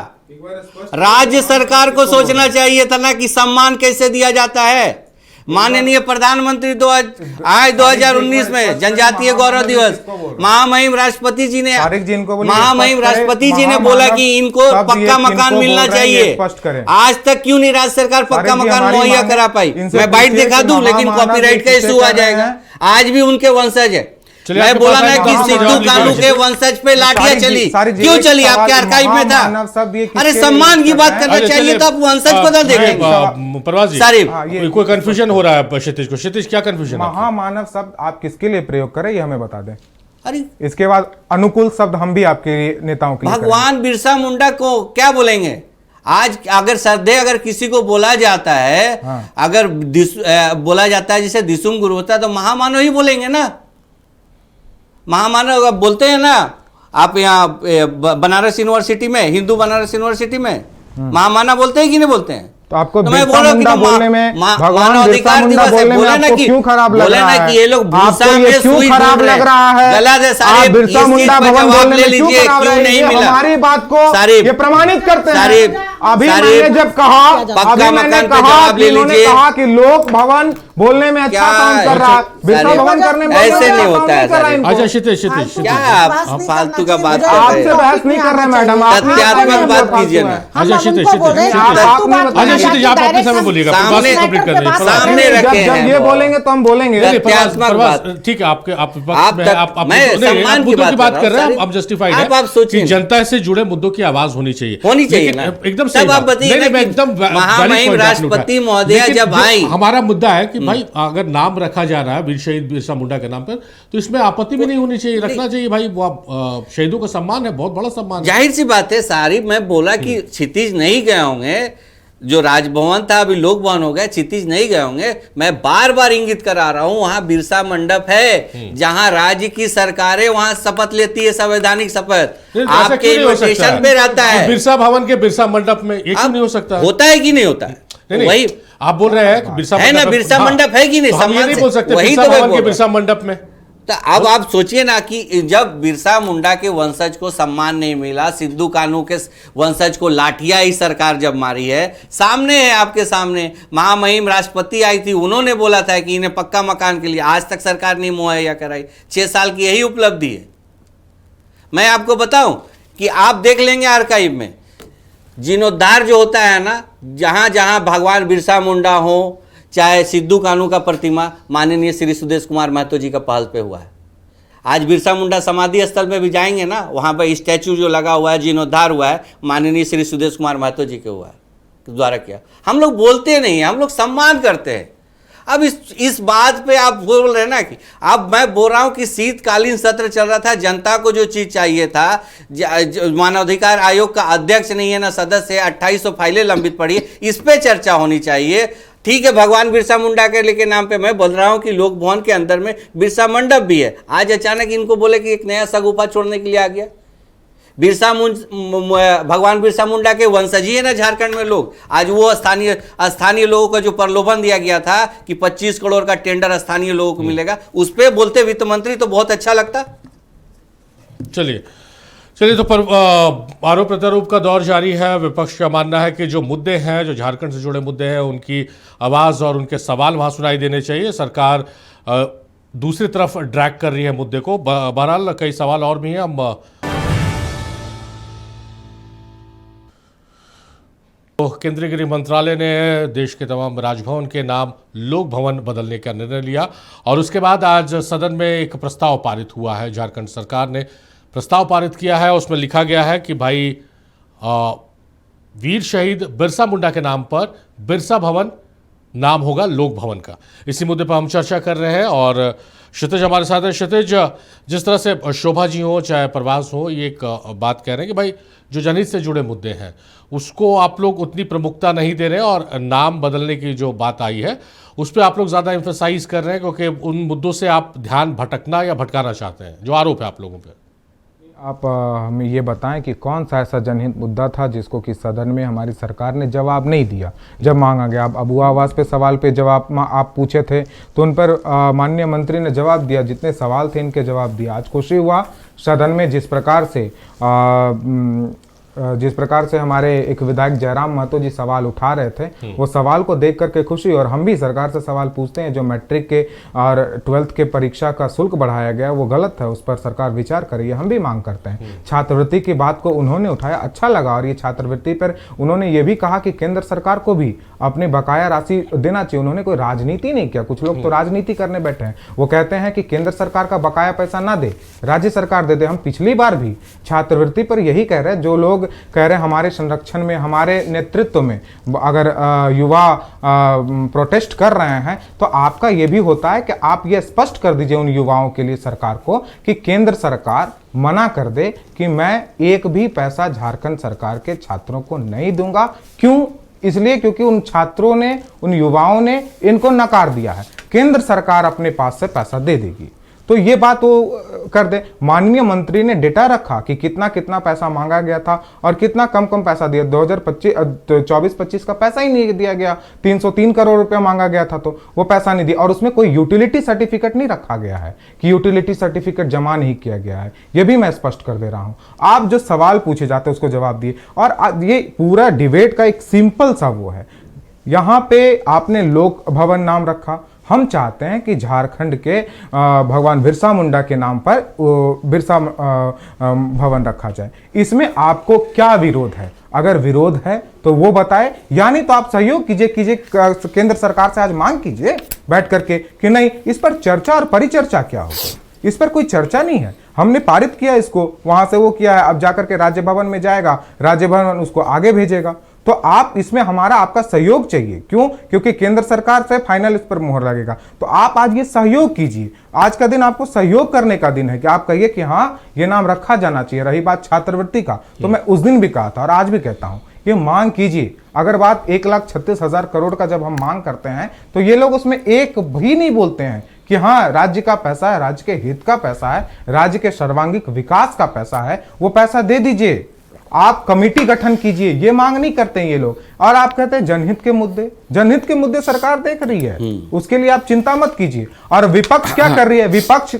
राज्य सरकार को सोचना चाहिए था ना कि सम्मान कैसे दिया जाता है। माननीय प्रधानमंत्री 2019 में जनजातीय गौरव दिवस महामहिम राष्ट्रपति जी ने बोला कि इनको पक्का मकान मिलना चाहिए। आज तक क्यों नहीं राज्य सरकार पक्का मकान मुहैया करा पाई? मैं बाइट दिखा दूं, लेकिन कॉपीराइट का इशू आ जाएगा। आज भी उनके वंशज है। मैं बोला ना कि सिद्धू कानू के वंशज पे लाठियां चली, क्यों चली? आपके आर्काइव में था। अरे सम्मान की बात करना चाहिए, तो आप वंशज को तो देखेंगे। प्रवास जी, कोई कंफ्यूजन हो रहा है क्षितिज को? क्षितिज, क्या कंफ्यूजन? महामानव शब्द आप किसके लिए प्रयोग करें, ये हमें बता दें। अरे इसके बाद अनुकूल शब्द हम भी आपके नेताओं के लिए भगवान बिरसा मुंडा को क्या बोलेंगे? आज अगर श्रद्धेय अगर किसी को बोला जाता है, अगर बोला जाता है जैसे दिसुम गुरु होता है, तो महामानव ही बोलेंगे ना। महामानव बोलते हैं ना, आप यहाँ बनारस यूनिवर्सिटी में, हिंदू बनारस यूनिवर्सिटी में महामानव बोलते हैं कि नहीं बोलते हैं? तो आपको मैं बोल रहा हूँ कि बोलने में भगवान अधिकार दिवस है, बोले ना कि क्यों खराब लग रहा है? कि ये लोग आपको ये क्यों खराब लग रहा है? गलत है सारे। बिरसा मुंडा भवन बोलने में क्यों खराब लग रही है? हमारी बात को ये प्रमाणित करते हैं। अभी मैंने जब कहा, अभी मैंने कहा कि इन्होंने कहा कि लोक भवन बोलने में अच्छा काम कर रहा है, बिरसा भवन करने में ऐसे नहीं होता है। अच्छा क्षितिज, क्या आप फालतू का बात कर रहे हैं? आपसे बहस नहीं कर रहे मैडम, तथ्यात्मक बात कीजिए ना। अच्छा क्षितिज, आप अपने समय बोलिएगा, सामने रखे जब ये बोलेंगे तो हम बोलेंगे। ठीक है, आप सम्मान की बात कर रहे हैं, आप जस्टिफाइड है कि जनता से जुड़े मुद्दों की आवाज होनी चाहिए ना। एकदम तब आप बताइए, महामहिम राष्ट्रपति महोदया जब आई, हमारा मुद्दा है कि भाई अगर नाम रखा जा रहा है वीर शहीद बिरसा मुंडा के नाम पर, तो इसमें आपत्ति भी नहीं होनी चाहिए, रखना चाहिए भाई। शहीदों का सम्मान है, बहुत बड़ा सम्मान। जाहिर सी बात है सारी। मैं बोला कि क्षितिज नहीं गए होंगे, जो राजभवन था अभी लोक भवन हो गया, क्षितिज नहीं गए होंगे। मैं बार बार इंगित करा रहा हूं, वहां बिरसा मंडप है जहां राज्य की सरकारें वहां शपथ लेती है, संवैधानिक शपथ आपके इन्विटेशन पे रहता है। बिरसा भवन के बिरसा मंडप में ये क्यों नहीं हो सकता? होता है कि नहीं होता है? वही आप बोल रहे हैं कि बिरसा है ना, बिरसा मंडप है कि नहीं? हम ये नहीं बोल सकते वही बिरसा तो भवन के बिरसा मंडप में। तो अब आप सोचिए ना कि जब बिरसा मुंडा के वंशज को सम्मान नहीं मिला, सिद्धू कान्हू के वंशज को लाठिया ही सरकार जब मारी है, सामने है आपके सामने, महामहिम राष्ट्रपति आई थी, उन्होंने बोला था कि इन्हें पक्का मकान के लिए आज तक सरकार नहीं मुहैया कराई। 6 साल की यही उपलब्धि है। मैं आपको बताऊं कि आप देख लेंगे आर्काइव में, जीर्णोद्धार जो होता है ना, जहां जहां भगवान बिरसा मुंडा हो, चाहे सिद्धू कान्हू का प्रतिमा माननीय श्री सुदेश कुमार महतो जी का पहल पे हुआ है। आज बिरसा मुंडा समाधि स्थल में भी जाएंगे ना, वहाँ पर स्टैचू जो लगा हुआ है, जीर्णोद्धार हुआ है, माननीय श्री सुदेश कुमार महतो जी के हुआ है द्वारा किया। हम लोग बोलते नहीं हैं, हम लोग सम्मान करते हैं। अब इस बात पे आप बोल रहे हैं ना कि अब मैं बोल रहा हूँ कि शीतकालीन सत्र चल रहा था, जनता को जो चीज़ चाहिए था, मानवाधिकार आयोग का अध्यक्ष नहीं है ना सदस्य है, 2800 फाइलें लंबित पड़ी है, इस पे चर्चा होनी चाहिए। ठीक है, भगवान बिरसा मुंडा के नाम पे मैं बोल रहा हूं कि लोक भवन के अंदर में बिरसा मंडप भी है। आज अचानक इनको बोले कि एक नया सगुफा छोड़ने के लिए आ गया। भगवान बिरसा मुंडा के वंशज ही है ना झारखंड में लोग। आज वो स्थानीय लोगों का जो प्रलोभन दिया गया था कि 25 करोड़ का टेंडर स्थानीय लोगों को मिलेगा, उस पर बोलते वित्त मंत्री तो बहुत अच्छा लगता। चलिए तो आरोप प्रत्यारोप का दौर जारी है। विपक्ष का मानना है कि जो मुद्दे हैं, जो झारखंड से जुड़े मुद्दे हैं, उनकी आवाज़ और उनके सवाल वहाँ सुनाई देने चाहिए। सरकार दूसरी तरफ ड्रैग कर रही है मुद्दे को। बहरहाल कई सवाल और भी हैं। हम तो केंद्रीय गृह मंत्रालय ने देश के तमाम राजभवन के नाम लोक भवन बदलने का निर्णय लिया और उसके बाद आज सदन में एक प्रस्ताव पारित हुआ है। झारखंड सरकार ने प्रस्ताव पारित किया है। उसमें लिखा गया है कि भाई वीर शहीद बिरसा मुंडा के नाम पर बिरसा भवन नाम होगा लोक भवन का। इसी मुद्दे पर हम चर्चा कर रहे हैं और क्षितिज हमारे साथ है। क्षितिज, जिस तरह से शोभा जी हो चाहे प्रवास हो, ये एक बात कह रहे हैं कि भाई जो जनहित से जुड़े मुद्दे हैं उसको आप लोग उतनी प्रमुखता नहीं दे रहे हैं और नाम बदलने की जो बात आई है उस पर आप लोग ज़्यादा एम्फेसाइज कर रहे हैं, क्योंकि उन मुद्दों से आप ध्यान भटकना या भटकाना चाहते हैं, जो आरोप है आप लोगों पर। आप हमें ये बताएं कि कौन सा ऐसा जनहित मुद्दा था जिसको कि सदन में हमारी सरकार ने जवाब नहीं दिया जब मांगा गया। अब अबुआ आवास पे सवाल पे जवाब आप पूछे थे तो उन पर माननीय मंत्री ने जवाब दिया, जितने सवाल थे इनके जवाब दिया। आज खुशी हुआ सदन में जिस प्रकार से हमारे एक विधायक जयराम महतो जी सवाल उठा रहे थे, वो सवाल को देख करके खुशी। और हम भी सरकार से सवाल पूछते हैं, जो मैट्रिक के और 12th के परीक्षा का शुल्क बढ़ाया गया वो गलत है, उस पर सरकार विचार करे, हम भी मांग करते हैं। छात्रवृत्ति की बात को उन्होंने उठाया, अच्छा लगा। और ये छात्रवृत्ति पर उन्होंने ये भी कहा कि केंद्र सरकार को भी अपनी बकाया राशि देना चाहिए। उन्होंने कोई राजनीति नहीं किया। कुछ लोग तो राजनीति करने बैठे हैं, वो कहते हैं कि केंद्र सरकार का बकाया पैसा ना दे, राज्य सरकार दे दे। हम पिछली बार भी छात्रवृत्ति पर यही कह रहे हैं, जो लोग कह रहे हैं हमारे संरक्षण में, हमारे नेतृत्व में अगर युवा प्रोटेस्ट कर रहे हैं तो आपका यह भी होता है कि आप ये स्पष्ट कर दीजिए उन युवाओं के लिए सरकार को कि केंद्र सरकार मना कर दे कि मैं एक भी पैसा झारखंड सरकार के छात्रों को नहीं दूंगा। क्यों? इसलिए क्योंकि उन छात्रों ने, उन युवाओं ने इनको नकार दिया है। केंद्र सरकार अपने पास से पैसा दे देगी, तो ये बात वो कर दे। माननीय मंत्री ने डेटा रखा कि कितना कितना पैसा मांगा गया था और कितना कम कम पैसा दिया। 2024-25 का पैसा ही नहीं दिया गया। 303 करोड़ रुपया मांगा गया था तो वो पैसा नहीं दिया। और उसमें कोई यूटिलिटी सर्टिफिकेट नहीं रखा गया है कि यूटिलिटी सर्टिफिकेट जमा नहीं किया गया है। ये भी मैं स्पष्ट कर दे रहा हूं। आप जो सवाल पूछे जाते हैं उसको जवाब दिए। और ये पूरा डिबेट का एक सिंपल सा वो है, यहां पे आपने लोक भवन नाम रखा। हम चाहते हैं कि झारखंड के भगवान बिरसा मुंडा के नाम पर बिरसा भवन रखा जाए। इसमें आपको क्या विरोध है? अगर विरोध है तो वो बताए, यानी तो आप सहयोग कीजिए केंद्र सरकार से आज मांग कीजिए बैठ करके कि नहीं, इस पर चर्चा और परिचर्चा क्या होगी। इस पर कोई चर्चा नहीं है। हमने पारित किया इसको, वहां से वो किया है, अब जाकर के राज्य भवन में जाएगा, राज्य भवन उसको आगे भेजेगा। तो आप इसमें आपका सहयोग चाहिए। क्यों? क्योंकि केंद्र सरकार से फाइनल इस पर मोहर लगेगा। तो आप आज ये सहयोग कीजिए। आज का दिन आपको सहयोग करने का दिन है कि आप कहिए कि हाँ, ये नाम रखा जाना चाहिए। रही बात छात्रवृत्ति का, तो मैं उस दिन भी कहा था और आज भी कहता हूं, ये मांग कीजिए। अगर बात 1,36,000 करोड़ का जब हम मांग करते हैं तो ये लोग उसमें एक भी नहीं बोलते हैं कि हाँ राज्य का पैसा है, राज्य के हित का पैसा है, राज्य के सर्वांगीण विकास का पैसा है, वो पैसा दे दीजिए, आप कमेटी गठन कीजिए। ये मांग नहीं करते हैं ये लोग। और आप कहते हैं जनहित के मुद्दे सरकार देख रही है, उसके लिए आप चिंता मत कीजिए। और विपक्ष क्या कर रही है? विपक्ष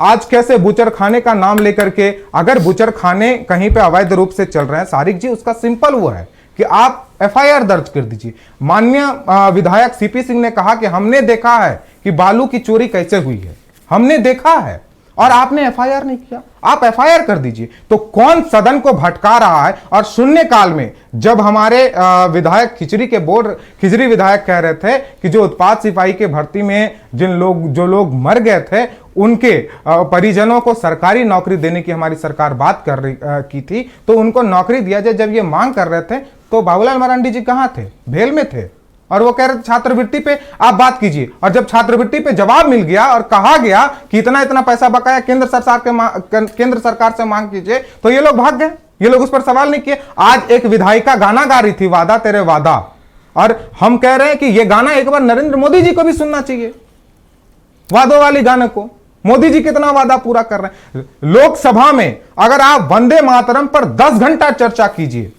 आज कैसे बुचड़खाने का नाम लेकर के, अगर बुचड़खाने कहीं पे अवैध रूप से चल रहे हैं सारिक जी, उसका सिंपल वो है कि आप एफआईआर दर्ज कर दीजिए। माननीय विधायक सीपी सिंह ने कहा कि हमने देखा है कि बालू की चोरी कैसे हुई है, हमने देखा है, और आपने एफआईआर नहीं किया। आप एफआईआर कर दीजिए। तो कौन सदन को भटका रहा है? और शून्य काल में जब हमारे विधायक खिचड़ी विधायक कह रहे थे कि जो उत्पाद सिपाही के भर्ती में जो लोग मर गए थे उनके परिजनों को सरकारी नौकरी देने की हमारी सरकार बात की थी, तो उनको नौकरी दिया जाए। जब ये मांग कर रहे थे तो बाबूलाल मरांडी जी कहां थे? भेल में थे। और वो कह रहे थे छात्रवृत्ति पे आप बात कीजिए। और जब छात्रवृत्ति पे जवाब मिल गया और कहा गया कि इतना पैसा बकाया केंद्र सरकार से मांग कीजिए, तो ये लोग भाग गए। ये लोग उस पर सवाल नहीं किए। आज एक विधायिका गाना गा रही थी, वादा तेरे वादा, और हम कह रहे हैं कि ये गाना एक बार नरेंद्र मोदी जी को भी सुनना चाहिए, वादों वाली गाने को। मोदी जी कितना वादा पूरा कर रहे हैं। लोकसभा में अगर आप वंदे मातरम पर 10 घंटा चर्चा कीजिए,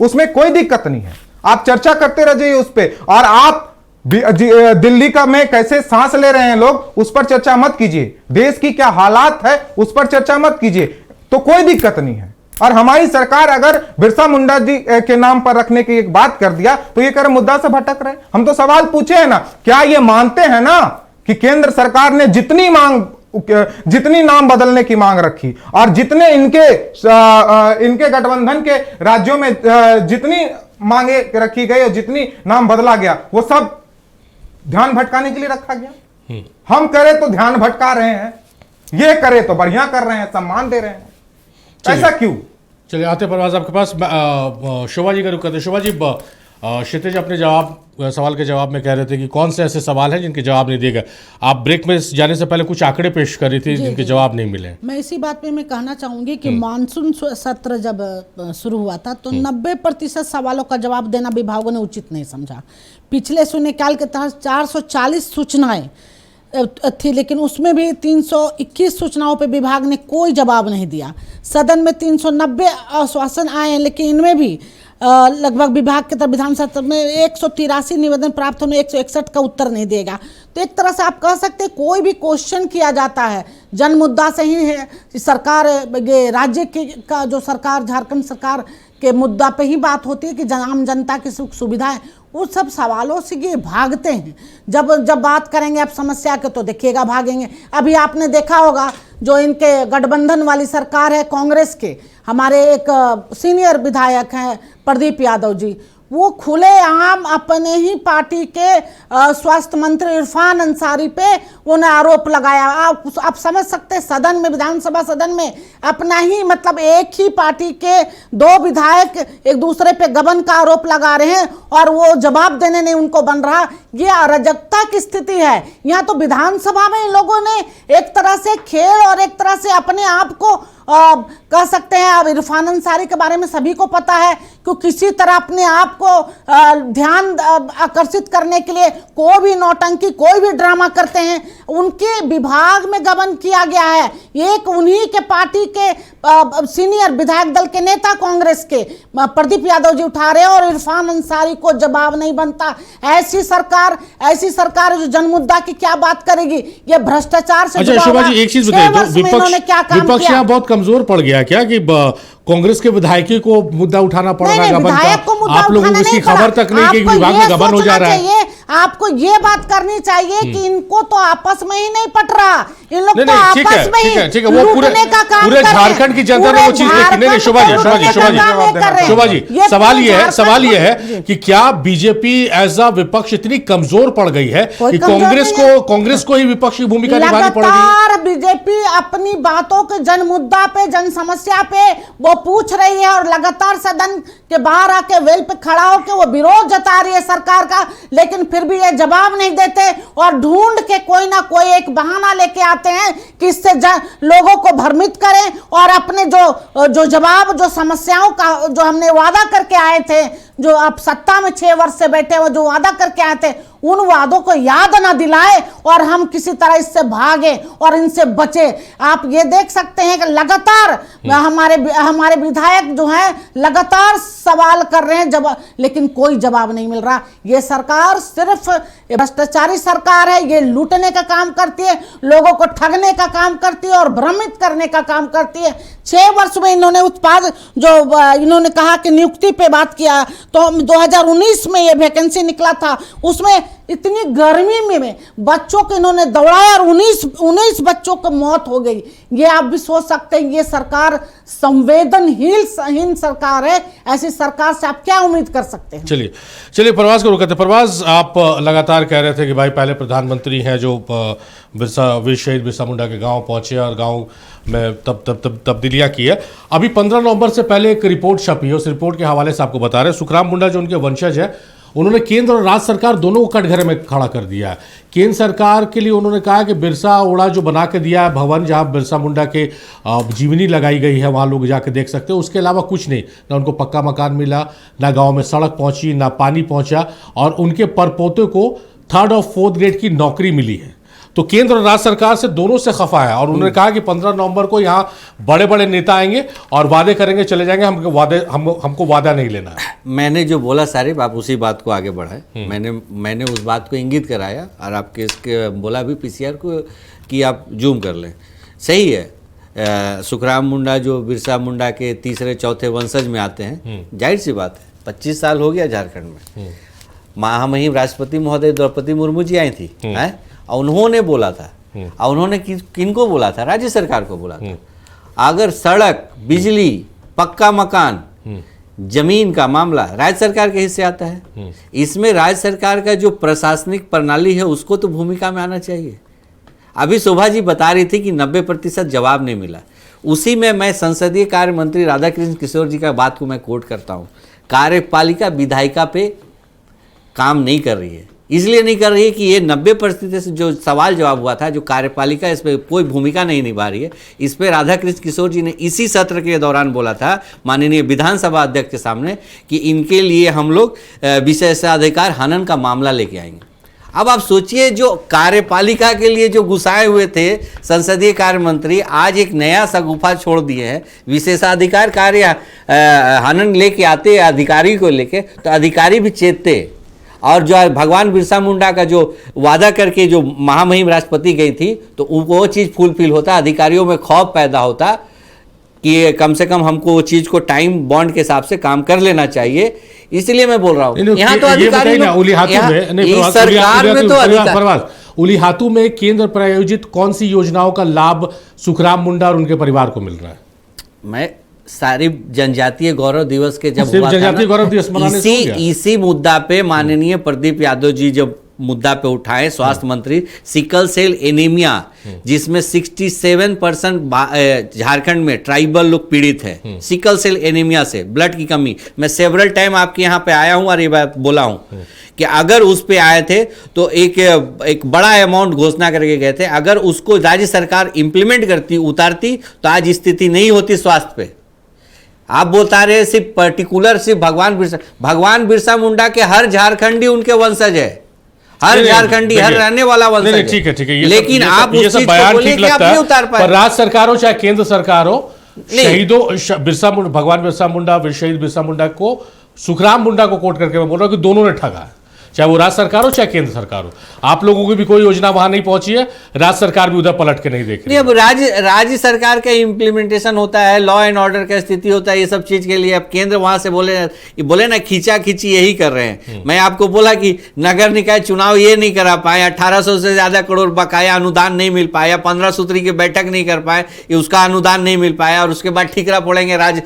उसमें कोई दिक्कत नहीं है, आप चर्चा करते रहिए उस पे। और आप दिल्ली का में कैसे सांस ले रहे हैं लोग, उस पर चर्चा मत कीजिए। देश की क्या हालात है उस पर चर्चा मत कीजिए, तो कोई दिक्कत नहीं है। और हमारी सरकार अगर बिरसा मुंडा जी के नाम पर रखने की एक बात कर दिया तो ये कर मुद्दा से भटक रहे। हम तो सवाल पूछे हैं ना, क्या ये मानते हैं ना कि केंद्र सरकार ने जितनी नाम बदलने की मांग रखी और जितने इनके गठबंधन के राज्यों में जितनी मांगे रखी गई और जितनी नाम बदला गया, वो सब ध्यान भटकाने के लिए रखा गया। हम करें तो ध्यान भटका रहे हैं, ये करे तो बढ़िया कर रहे हैं, सम्मान दे रहे हैं। ऐसा क्यों? चलिए आते परवाज आपके पास। शोभा जी का रुख करते। शोभा जी, क्षितिज अपने सवाल के जवाब में कह रहे थे कि कौन से ऐसे सवाल हैं जिनके जवाब नहीं दिए गए। आप ब्रेक में जाने से पहले कुछ आंकड़े पेश कर रही थी जिनके जवाब नहीं मिले। मैं इसी बात पे मैं कहना चाहूंगी कि मानसून सत्र जब शुरू हुआ था तो 90% सवालों का जवाब देना विभागों ने उचित नहीं समझा। पिछले शून्यकाल के तहत 440 सूचनाएं थी, लेकिन उसमें भी 321 सूचनाओं पे विभाग ने कोई जवाब नहीं दिया। सदन में 390 आश्वासन आए हैं, लेकिन इनमें भी लगभग विभाग के तरफ विधानसभा में 183 निवेदन प्राप्त होने 161 का उत्तर नहीं देगा। तो एक तरह से आप कह सकते हैं कोई भी क्वेश्चन किया जाता है जन मुद्दा से ही है। सरकार ये राज्य का जो सरकार झारखंड सरकार के मुद्दा पे ही बात होती है कि आम जनता की सुख सुविधाएं, उस सब सवालों से ये भागते हैं। जब बात करेंगे आप समस्या के तो देखिएगा भागेंगे। अभी आपने देखा होगा जो इनके गठबंधन वाली सरकार है कांग्रेस के, हमारे एक सीनियर विधायक हैं प्रदीप यादव जी, वो खुलेआम अपने ही पार्टी के स्वास्थ्य मंत्री इरफान अंसारी पे उन्हें आरोप लगाया। आप समझ सकते हैं सदन में, विधानसभा सदन में अपना ही मतलब एक ही पार्टी के 2 विधायक एक दूसरे पे गबन का आरोप लगा रहे हैं और वो जवाब देने नहीं उनको बन रहा। ये अराजकता की स्थिति है। यहाँ तो विधानसभा में इन लोगों ने एक तरह से खेल और एक तरह से अपने आप को कह सकते हैं। अब इरफान अंसारी के बारे में सभी को पता है कि किसी तरह अपने आप को ध्यान आकर्षित करने के लिए कोई भी नौटंकी कोई भी ड्रामा करते हैं। उनके विभाग में गबन किया गया है। एक उन्हीं के पार्टी के सीनियर विधायक दल के नेता कांग्रेस के प्रदीप यादव जी उठा रहे हैं और इरफान अंसारी को जवाब नहीं बनता। ऐसी सरकार जो जनमुद्दा की क्या बात करेगी? ये भ्रष्टाचार से अच्छा शोभा जी, एक चीज बताइए तो विपक्ष यहाँ बहुत कमजोर पड़ गया क्या कि कांग्रेस के विधायकी को मुद्दा उठाना पड़ रहा है गबन का? आप लोगों को इसकी खबर तक नहीं कि विभाग में गबन हो जा रहा है। आपको ये बात करनी चाहिए कि इनको तो आपस में ही नहीं पट रहा, इन लोग तो आपस में ही लूटने का काम पूरे झारखंड की जनता ने वो चीज देखी। नहीं शोभा जी सवाल ये है कि क्या बीजेपी एज अ विपक्ष इतनी कमजोर पड़ गई है कि कांग्रेस को ही विपक्ष की भूमिका निभानी पड़ेगी? बीजेपी अपनी बातों के जन मुद्दा पे, जन समस्या पे वो पूछ रही है और लगातार सदन के बाहर आके वेल पे खड़ा होकर वो विरोध जता रही है सरकार का, लेकिन फिर भी ये जवाब नहीं देते और ढूंढ के कोई ना कोई एक बहाना लेके आते हैं कि इससे लोगों को भ्रमित करें और अपने जो जवाब, जो समस्याओं का जो हमने वादा करके आए थे, जो आप सत्ता में 6 वर्ष से बैठे हो, जो वादा करके आए थे, उन वादों को याद ना दिलाए और हम किसी तरह इससे भागे और इनसे बचे। आप ये देख सकते हैं कि लगातार हमारे विधायक जो हैं लगातार सवाल कर रहे हैं, लेकिन कोई जवाब नहीं मिल रहा। ये सरकार सिर्फ भ्रष्टाचारी सरकार है, ये लूटने का काम करती है, लोगों को ठगने का काम करती है और भ्रमित करने का काम करती है। 6 वर्ष में इन्होंने उत्पाद जो इन्होंने कहा कि नियुक्ति पे बात किया, तो 2019 में ये वैकेंसी निकला था, उसमें इतनी गर्मी में बच्चों को इन्होंने दौड़ाया और 19 बच्चों की मौत हो गई। ये आप भी सोच सकते हैं ये सरकार संवेदनहीन सरकार है। ऐसी सरकार से आप क्या उम्मीद कर सकते हैं? चलिए प्रवास को रुकते। प्रवास, आप लगातार कह रहे थे कि भाई पहले प्रधानमंत्री हैं जो वीर शहीद बिरसा मुंडा के गांव पहुंचे और गांव में तब्दीलियां की है। अभी 15 नवंबर से पहले एक रिपोर्ट छपी है, उस रिपोर्ट के हवाले से आपको बता रहे हैं सुखराम मुंडा जो उनके वंशज है, उन्होंने केंद्र और राज्य सरकार दोनों को कटघरे में खड़ा कर दिया है। केंद्र सरकार के लिए उन्होंने कहा कि बिरसा ओड़ा जो बना के दिया है भवन, जहां बिरसा मुंडा के जीवनी लगाई गई है, वहां लोग जाकर देख सकते हैं, उसके अलावा कुछ नहीं। ना उनको पक्का मकान मिला, ना गांव में सड़क पहुंची, ना पानी पहुंचा, और उनके परपोते को 3rd और 4th ग्रेड की नौकरी मिली है। तो केंद्र और राज्य सरकार से दोनों से खफा है और उन्होंने कहा कि 15 नवंबर को यहाँ बड़े बड़े नेता आएंगे और वादे करेंगे, चले जाएंगे, हमको वादा नहीं लेना है। मैंने जो बोला सारिब, आप उसी बात को आगे बढ़ाए। मैंने उस बात को इंगित कराया और आपके इसके बोला भी पीसीआर को कि आप जूम कर लें। सही है, सुखराम मुंडा जो बिरसा मुंडा के 3रे-4थे वंशज में आते हैं, जाहिर सी बात है 25 साल हो गया झारखंड में। महामहिम राष्ट्रपति महोदय द्रौपदी मुर्मू जी आई थी, हैं, और उन्होंने बोला था, और उन्होंने किनको बोला था? राज्य सरकार को बोला था, अगर सड़क, बिजली, पक्का मकान, जमीन का मामला राज्य सरकार के हिस्से आता है, इसमें राज्य सरकार का जो प्रशासनिक प्रणाली है उसको तो भूमिका में आना चाहिए। अभी शोभा जी बता रही थी कि 90% जवाब नहीं मिला। उसी में मैं संसदीय कार्य मंत्री राधाकृष्ण किशोर जी का बात को मैं कोट करता हूँ, कार्यपालिका विधायिका पे काम नहीं कर रही है। इसलिए नहीं कर रही है कि ये 90% से जो सवाल जवाब हुआ था, जो कार्यपालिका इस पर कोई भूमिका नहीं निभा रही है, इस पर राधाकृष्ण किशोर जी ने इसी सत्र के दौरान बोला था माननीय विधानसभा अध्यक्ष के सामने कि इनके लिए हम लोग विशेषाधिकार हनन का मामला लेके आएंगे। अब आप सोचिए, जो कार्यपालिका के लिए जो घुसाए हुए थे संसदीय कार्य मंत्री, आज एक नया सगुफा छोड़ दिए हैं, विशेषाधिकार कार्य हनन लेके आते अधिकारी को लेके, तो अधिकारी भी चेतते। और जो भगवान बिरसा मुंडा का जो वादा करके जो महामहिम राष्ट्रपति गई थी, तो वो चीज़ फुलफिल होता, अधिकारियों में खौफ पैदा होता कि कम से कम हमको वो चीज़ को टाइम बॉन्ड के हिसाब से काम कर लेना चाहिए। इसलिए मैं बोल रहा हूँ यहाँ तो अधिकारी सरकार में तो उलीहातू में केंद्र प्रायोजित कौन सी योजनाओं का लाभ सुखराम मुंडा और उनके परिवार को मिल रहा है? मैं सारी जनजातीय गौरव दिवस के जब हुआ था ना, इसी मुद्दा पे माननीय प्रदीप यादव जी जब मुद्दा पे उठाए, स्वास्थ्य मंत्री, सिकल सेल एनीमिया जिसमें 67% झारखंड में ट्राइबल लोग पीड़ित है सिकल सेल एनीमिया से, ब्लड की कमी। मैं सेवरल टाइम आपके यहाँ पे आया हूँ और ये बात बोला हूँ कि अगर उस पे आए थे तो एक बड़ा अमाउंट घोषणा करके गए थे, अगर उसको राज्य सरकार इंप्लीमेंट करती, उतारती, तो आज स्थिति नहीं होती स्वास्थ्य पे। आप बता रहे सिर्फ पर्टिकुलर सिर्फ भगवान बिरसा मुंडा के हर झारखंडी उनके वंशज है, हर झारखंडी, हर रहने वाला वंशज है। ठीक है, लेकिन आप उस चीज को बोलिए कि आप नहीं उतार पाए। पर राज्य सरकार हो चाहे केंद्र सरकार हो, शहीदों भगवान बिरसा मुंडा, शहीद बिरसा मुंडा को, सुखराम मुंडा को कोट करके मैं बोल रहा हूँ कि दोनों ने ठगा है, चाहे वो राज्य सरकार हो चाहे केंद्र सरकार हो। आप लोगों की भी कोई योजना वहां नहीं पहुंची है, राज्य सरकार भी उधर पलट के नहीं देख रही है। अब राज्य सरकार का इंप्लीमेंटेशन होता है, लॉ एंड ऑर्डर का स्थिति होता है, ये सब चीज के लिए अब केंद्र वहां से बोले ना खींचा खींची यही कर रहे हैं। मैं आपको बोला कि नगर निकाय चुनाव ये नहीं करा पाए, 1800 से ज्यादा करोड़ बकाया अनुदान नहीं मिल पाया, 15 सूत्री की बैठक नहीं कर पाए, उसका अनुदान नहीं मिल पाया, और उसके बाद ठीकरा फोड़ेंगे राज्य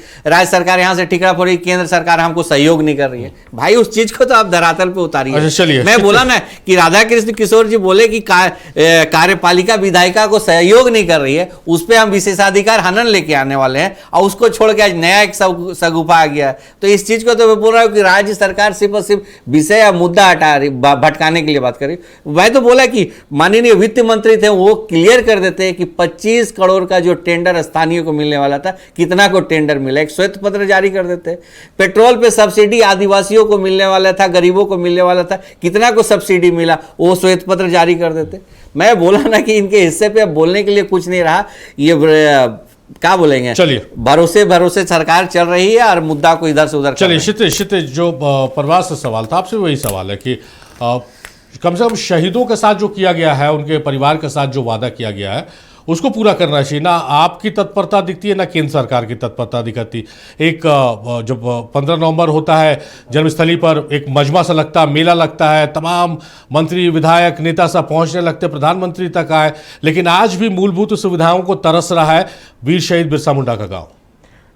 सरकार यहाँ से ठीकरा फोड़ेगी, केंद्र सरकार हमको सहयोग नहीं कर रही है। भाई उस चीज को तो आप धरातल पे उतारिए रही है। अच्छा, चलिए। मैं बोला ना कि राधा कृष्ण किशोर जी बोले कि कार्यपालिका विधायिका को सहयोग नहीं कर रही है, उस पर हम विशेषाधिकार हनन लेके आने वाले हैं और उसको छोड़ के आज नया एक सगुफा आ गया। तो इस चीज को तो मैं बोल रहा हूँ कि राज्य सरकार सिर्फ और सिर्फ विषय या मुद्दा हटा रही, भटकाने के लिए बात करी। मैं तो बोला कि माननीय वित्त मंत्री थे, वो क्लियर कर देते हैं कि 25 करोड़ का जो टेंडर स्थानीय को मिलने वाला था, कितना को टेंडर मिला, एक श्वेत पत्र जारी कर देते। पेट्रोल पे सब्सिडी आदिवासियों को मिलने वाला था, गरीबों को मिलने वाला था, कितना को सब्सिडी मिला, वो श्वेत पत्र जारी कर देते। मैं बोला ना कि इनके हिस्से पे अब बोलने के लिए कुछ नहीं रहा। ये क्या बोलेंगे, चलिए, भरोसे सरकार चल रही है और मुद्दा को इधर से उधर। चलिए क्षितिज, जो प्रवास से सवाल था आपसे वही सवाल है कि कम से कम शहीदों के साथ जो किया गया है, उनके परिवार के साथ जो वादा किया गया है, उसको पूरा करना चाहिए। ना आपकी तत्परता दिखती है, ना केंद्र सरकार की तत्परता दिखती। एक जब 15 नवंबर होता है, जन्मस्थली पर एक मजमा सा लगता, मेला लगता है, तमाम मंत्री विधायक नेता सब पहुंचने लगते, प्रधानमंत्री तक आए, लेकिन आज भी मूलभूत सुविधाओं को तरस रहा है वीर शहीद बिरसा मुंडा का गाँव।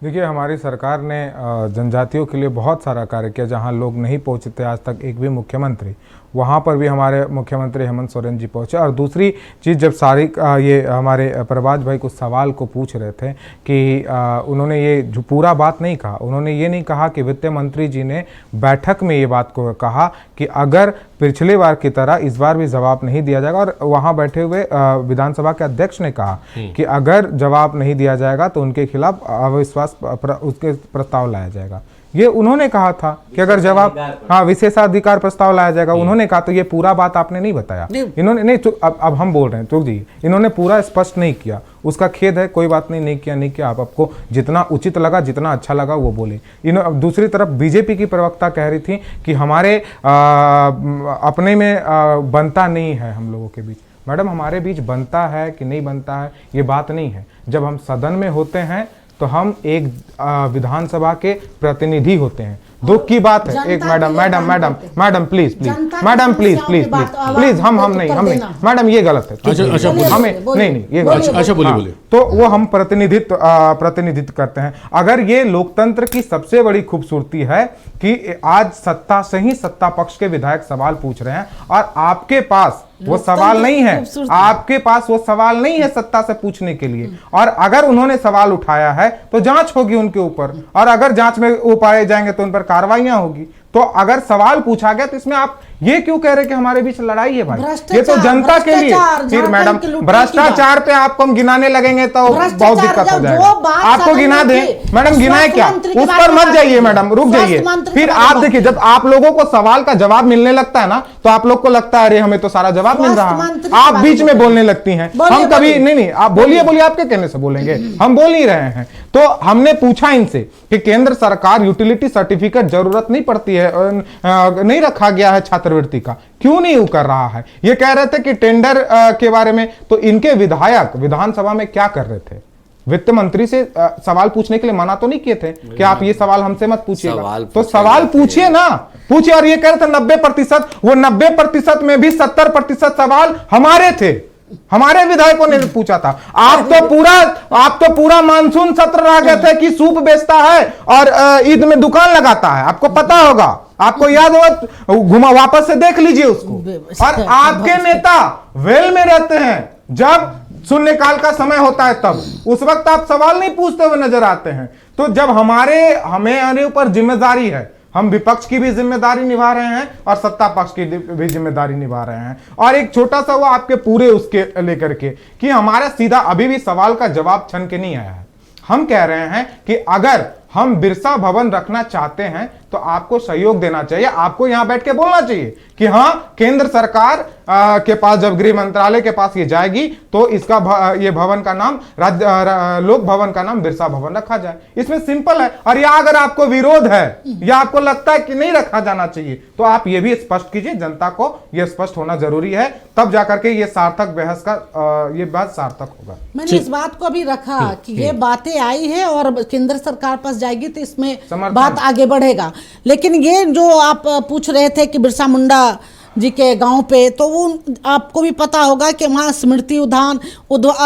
देखिए, हमारी सरकार ने जनजातियों के लिए बहुत सारा कार्य किया। जहां लोग नहीं पहुंचते आज तक एक भी मुख्यमंत्री, वहां पर भी हमारे मुख्यमंत्री हेमंत सोरेन जी पहुंचे। और दूसरी चीज़, जब सारी ये हमारे प्रभात भाई कुछ सवाल को पूछ रहे थे कि उन्होंने ये जो पूरा बात नहीं कहा, उन्होंने ये नहीं कहा कि वित्त मंत्री जी ने बैठक में ये बात को कहा कि अगर पिछले बार की तरह इस बार भी जवाब नहीं दिया जाएगा, और वहाँ बैठे हुए विधानसभा के अध्यक्ष ने कहा कि अगर जवाब नहीं दिया जाएगा तो उनके खिलाफ अविश्वास उसके प्रस्ताव लाया जाएगा। ये उन्होंने कहा था कि अगर जवाब, हाँ, विशेषाधिकार प्रस्ताव लाया जाएगा, उन्होंने कहा। तो ये पूरा बात आपने नहीं बताया, इन्होंने नहीं। तो अब हम बोल रहे हैं, चुप जी, इन्होंने पूरा स्पष्ट नहीं किया, उसका खेद है, कोई बात नहीं, नहीं किया। आपको जितना उचित लगा, जितना अच्छा लगा वो बोले। दूसरी तरफ बीजेपी की प्रवक्ता कह रही थी कि हमारे अपने में बनता नहीं है हम लोगों के बीच। मैडम, हमारे बीच बनता है कि नहीं बनता है ये बात नहीं है। जब हम सदन में होते हैं तो हम एक विधानसभा के प्रतिनिधि होते हैं। दुख की बात है, एक मैडम प्लीज हम नहीं मैडम, ये गलत है। अच्छा, हमें नहीं, ये गलत। अच्छा, बोलिए। तो वो हम प्रतिनिधित्व करते हैं। अगर ये लोकतंत्र की सबसे बड़ी खूबसूरती है कि आज सत्ता से ही सत्ता पक्ष के विधायक सवाल पूछ रहे हैं, और आपके पास वो सवाल नहीं है, आपके पास वो सवाल नहीं है सत्ता से पूछने के लिए। और अगर उन्होंने सवाल उठाया है तो जांच होगी उनके ऊपर, और अगर जांच में वो पाए जाएंगे तो उन पर कार्रवाइयां होगी। तो अगर सवाल पूछा गया तो इसमें आप ये क्यों कह रहे कि हमारे बीच लड़ाई है भाई? ये तो जनता के लिए। फिर मैडम, भ्रष्टाचार पे आपको हम गिनाने लगेंगे तो बहुत दिक्कत हो जाएगा। आपको गिना दे मैडम, गिनाए क्या? उस पर मत जाइए मैडम, रुक जाइए। फिर आप देखिए, जब आप लोगों को सवाल का जवाब मिलने लगता है ना, तो आप लोग को लगता है अरे हमें तो सारा जवाब मिल रहा है। आप बीच में बोलने लगती हैं। हम कभी नहीं, आप बोलिए, आपके कहने से बोलेंगे, हम बोल ही रहे हैं। तो हमने पूछा इनसे कि केंद्र सरकार यूटिलिटी सर्टिफिकेट जरूरत नहीं पड़ती है, नहीं रखा गया है छात्रवृत्ति का, क्यों नहीं कर रहा है? ये कह रहे थे कि टेंडर के बारे में। तो इनके विधायक विधानसभा में क्या कर रहे थे? वित्त मंत्री से सवाल पूछने के लिए मना तो नहीं किए थे कि आप ये सवाल हमसे मत पूछिएगा। तो सवाल पूछिए ना, पूछिए। और ये कह रहे थे 90%, वो 90% में भी 70% सवाल हमारे थे, हमारे विधायकों ने पूछा था। आप तो पूरा मानसून सत्र रह गए थे कि सूप बेचता है और ईद में दुकान लगाता है। आपको पता होगा, आपको याद होगा, घुमा वापस से देख लीजिए उसको। और आपके नेता वेल में रहते हैं, जब शून्यकाल का समय होता है तब उस वक्त आप सवाल नहीं पूछते हुए नजर आते हैं। तो जब हमें ऊपर जिम्मेदारी है, हम विपक्ष की भी जिम्मेदारी निभा रहे हैं और सत्ता पक्ष की भी जिम्मेदारी निभा रहे हैं। और एक छोटा सा वो आपके पूरे उसके लेकर के कि हमारा सीधा अभी भी सवाल का जवाब छन के नहीं आया है। हम कह रहे हैं कि अगर हम बिरसा भवन रखना चाहते हैं तो आपको सहयोग देना चाहिए, आपको यहां बैठ के बोलना चाहिए कि हां, केंद्र सरकार के पास जब गृह मंत्रालय के पास ये जाएगी तो इसका ये भवन का नाम लोक भवन का नाम बिरसा भवन रखा जाए। इसमें सिंपल है। और या अगर आपको विरोध है या आपको लगता है कि नहीं रखा जाना चाहिए तो आप ये भी स्पष्ट कीजिए, जनता को ये स्पष्ट होना जरूरी है, तब जाकर के ये सार्थक बहस का ये बात सार्थक होगा। मैंने इस बात को भी रखा कि ये बातें आई है और केंद्र सरकार पास जाएगी तो इसमें बात आगे बढ़ेगा। लेकिन ये जो आप पूछ रहे थे कि बिरसा मुंडा जी के गांव पे, तो वो आपको भी पता होगा कि वहाँ स्मृति उद्यान,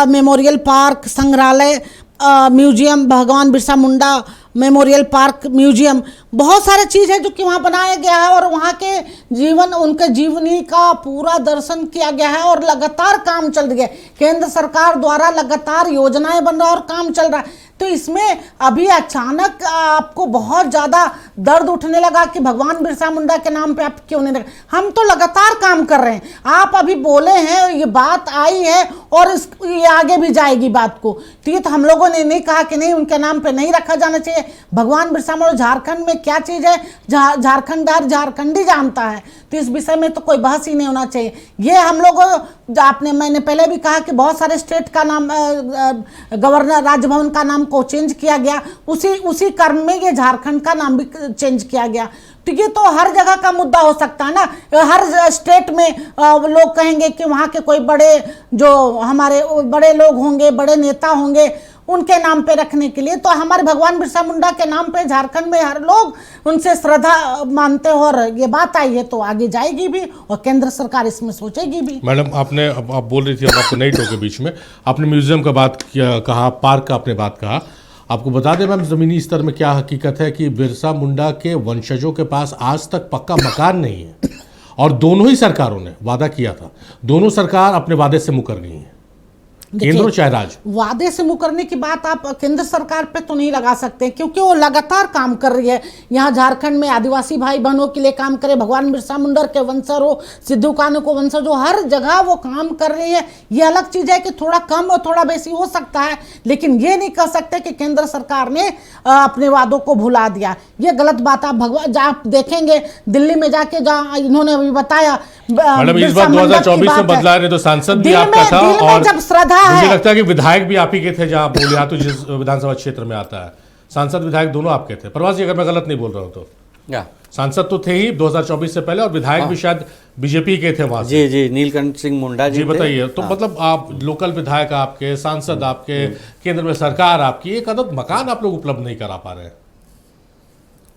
मेमोरियल पार्क, संग्रहालय म्यूजियम, भगवान Birsa Munda memorial park museum, बहुत सारे चीज़ है जो कि वहाँ बनाया गया है और वहाँ के जीवन, उनके जीवनी का पूरा दर्शन किया गया है और लगातार काम चल रहा है। केंद्र सरकार द्वारा लगातार योजनाएं बन रहा है और काम चल रहा है। तो इसमें अभी अचानक आपको बहुत ज़्यादा दर्द उठने लगा कि भगवान बिरसा मुंडा के नाम पे आप क्यों नहीं रखे। हम तो लगातार काम कर रहे हैं, आप अभी बोले हैं, ये बात आई है और ये आगे भी जाएगी बात को। तो ये तो हम लोगों ने नहीं कहा कि नहीं उनके नाम पे नहीं रखा जाना चाहिए। भगवान बिरसा मुंडा झारखंड में क्या चीज़ है, झारखंडदार झारखंडी जानता है, तो इस विषय में तो कोई बहस ही नहीं होना चाहिए। ये हम लोग मैंने पहले भी कहा कि बहुत सारे स्टेट का नाम, गवर्नर राजभवन का नाम को चेंज किया गया, उसी क्रम में ये झारखंड का नाम भी चेंज किया गया। तो ये तो हर जगह का मुद्दा हो सकता है ना, हर स्टेट में लोग कहेंगे कि वहाँ के कोई बड़े, जो हमारे बड़े लोग होंगे, बड़े नेता होंगे, उनके नाम पे रखने के लिए। तो हमारे भगवान बिरसा मुंडा के नाम पे झारखंड में हर लोग उनसे श्रद्धा मानते हैं और ये बात आई है तो आगे जाएगी भी और केंद्र सरकार इसमें सोचेगी भी। मैडम, आपने आप बोल रही थी, अब आपको नहीं टोके बीच में, आपने म्यूजियम का बात कहा, पार्क का आपने बात कहा। आपको बता दें मैम, ज़मीनी स्तर में क्या हकीकत है कि बिरसा मुंडा के वंशजों के पास आज तक पक्का मकान नहीं है और दोनों ही सरकारों ने वादा किया था, दोनों सरकार अपने वादे से मुकर गई है, केंद्र चाहे राज्य। वादे से मुकरने की बात आप केंद्र सरकार पे तो नहीं लगा सकते क्योंकि वो लगातार काम कर रही है। यहाँ झारखंड में आदिवासी भाई बहनों के लिए काम करे, भगवान बिरसा मुंडा के वंशज हो, सिद्धू कान्हू को वंशज हो, हर जगह वो काम कर रही है। ये अलग चीज़ है कि थोड़ा कम और थोड़ा बेसी हो सकता है, लेकिन ये नहीं कह सकते कि केंद्र सरकार ने अपने वादों को भुला दिया। ये गलत बात है। आप देखेंगे दिल्ली में जाके, जहाँ इन्होंने अभी बताया, मैडम इस बार 2024 में बदला है, तो सांसद भी आपका था और जब श्रद्धा मुझे लगता है कि विधायक भी आप ही के थे, जहां बोलिया तो जिस विधानसभा क्षेत्र में आता है, सांसद विधायक दोनों आपके थे। प्रवासी, अगर मैं गलत नहीं बोल रहा हूं तो सांसद तो थे ही 2024 से पहले और विधायक भी शायद बीजेपी के थे वहां से। जी, नीलकंठ सिंह मुंडा जी बताइए। तो मतलब आप लोकल विधायक आपके, सांसद आपके, केंद्र में सरकार आपकी, एक अदद मकान आप लोग उपलब्ध नहीं करा पा रहे हैं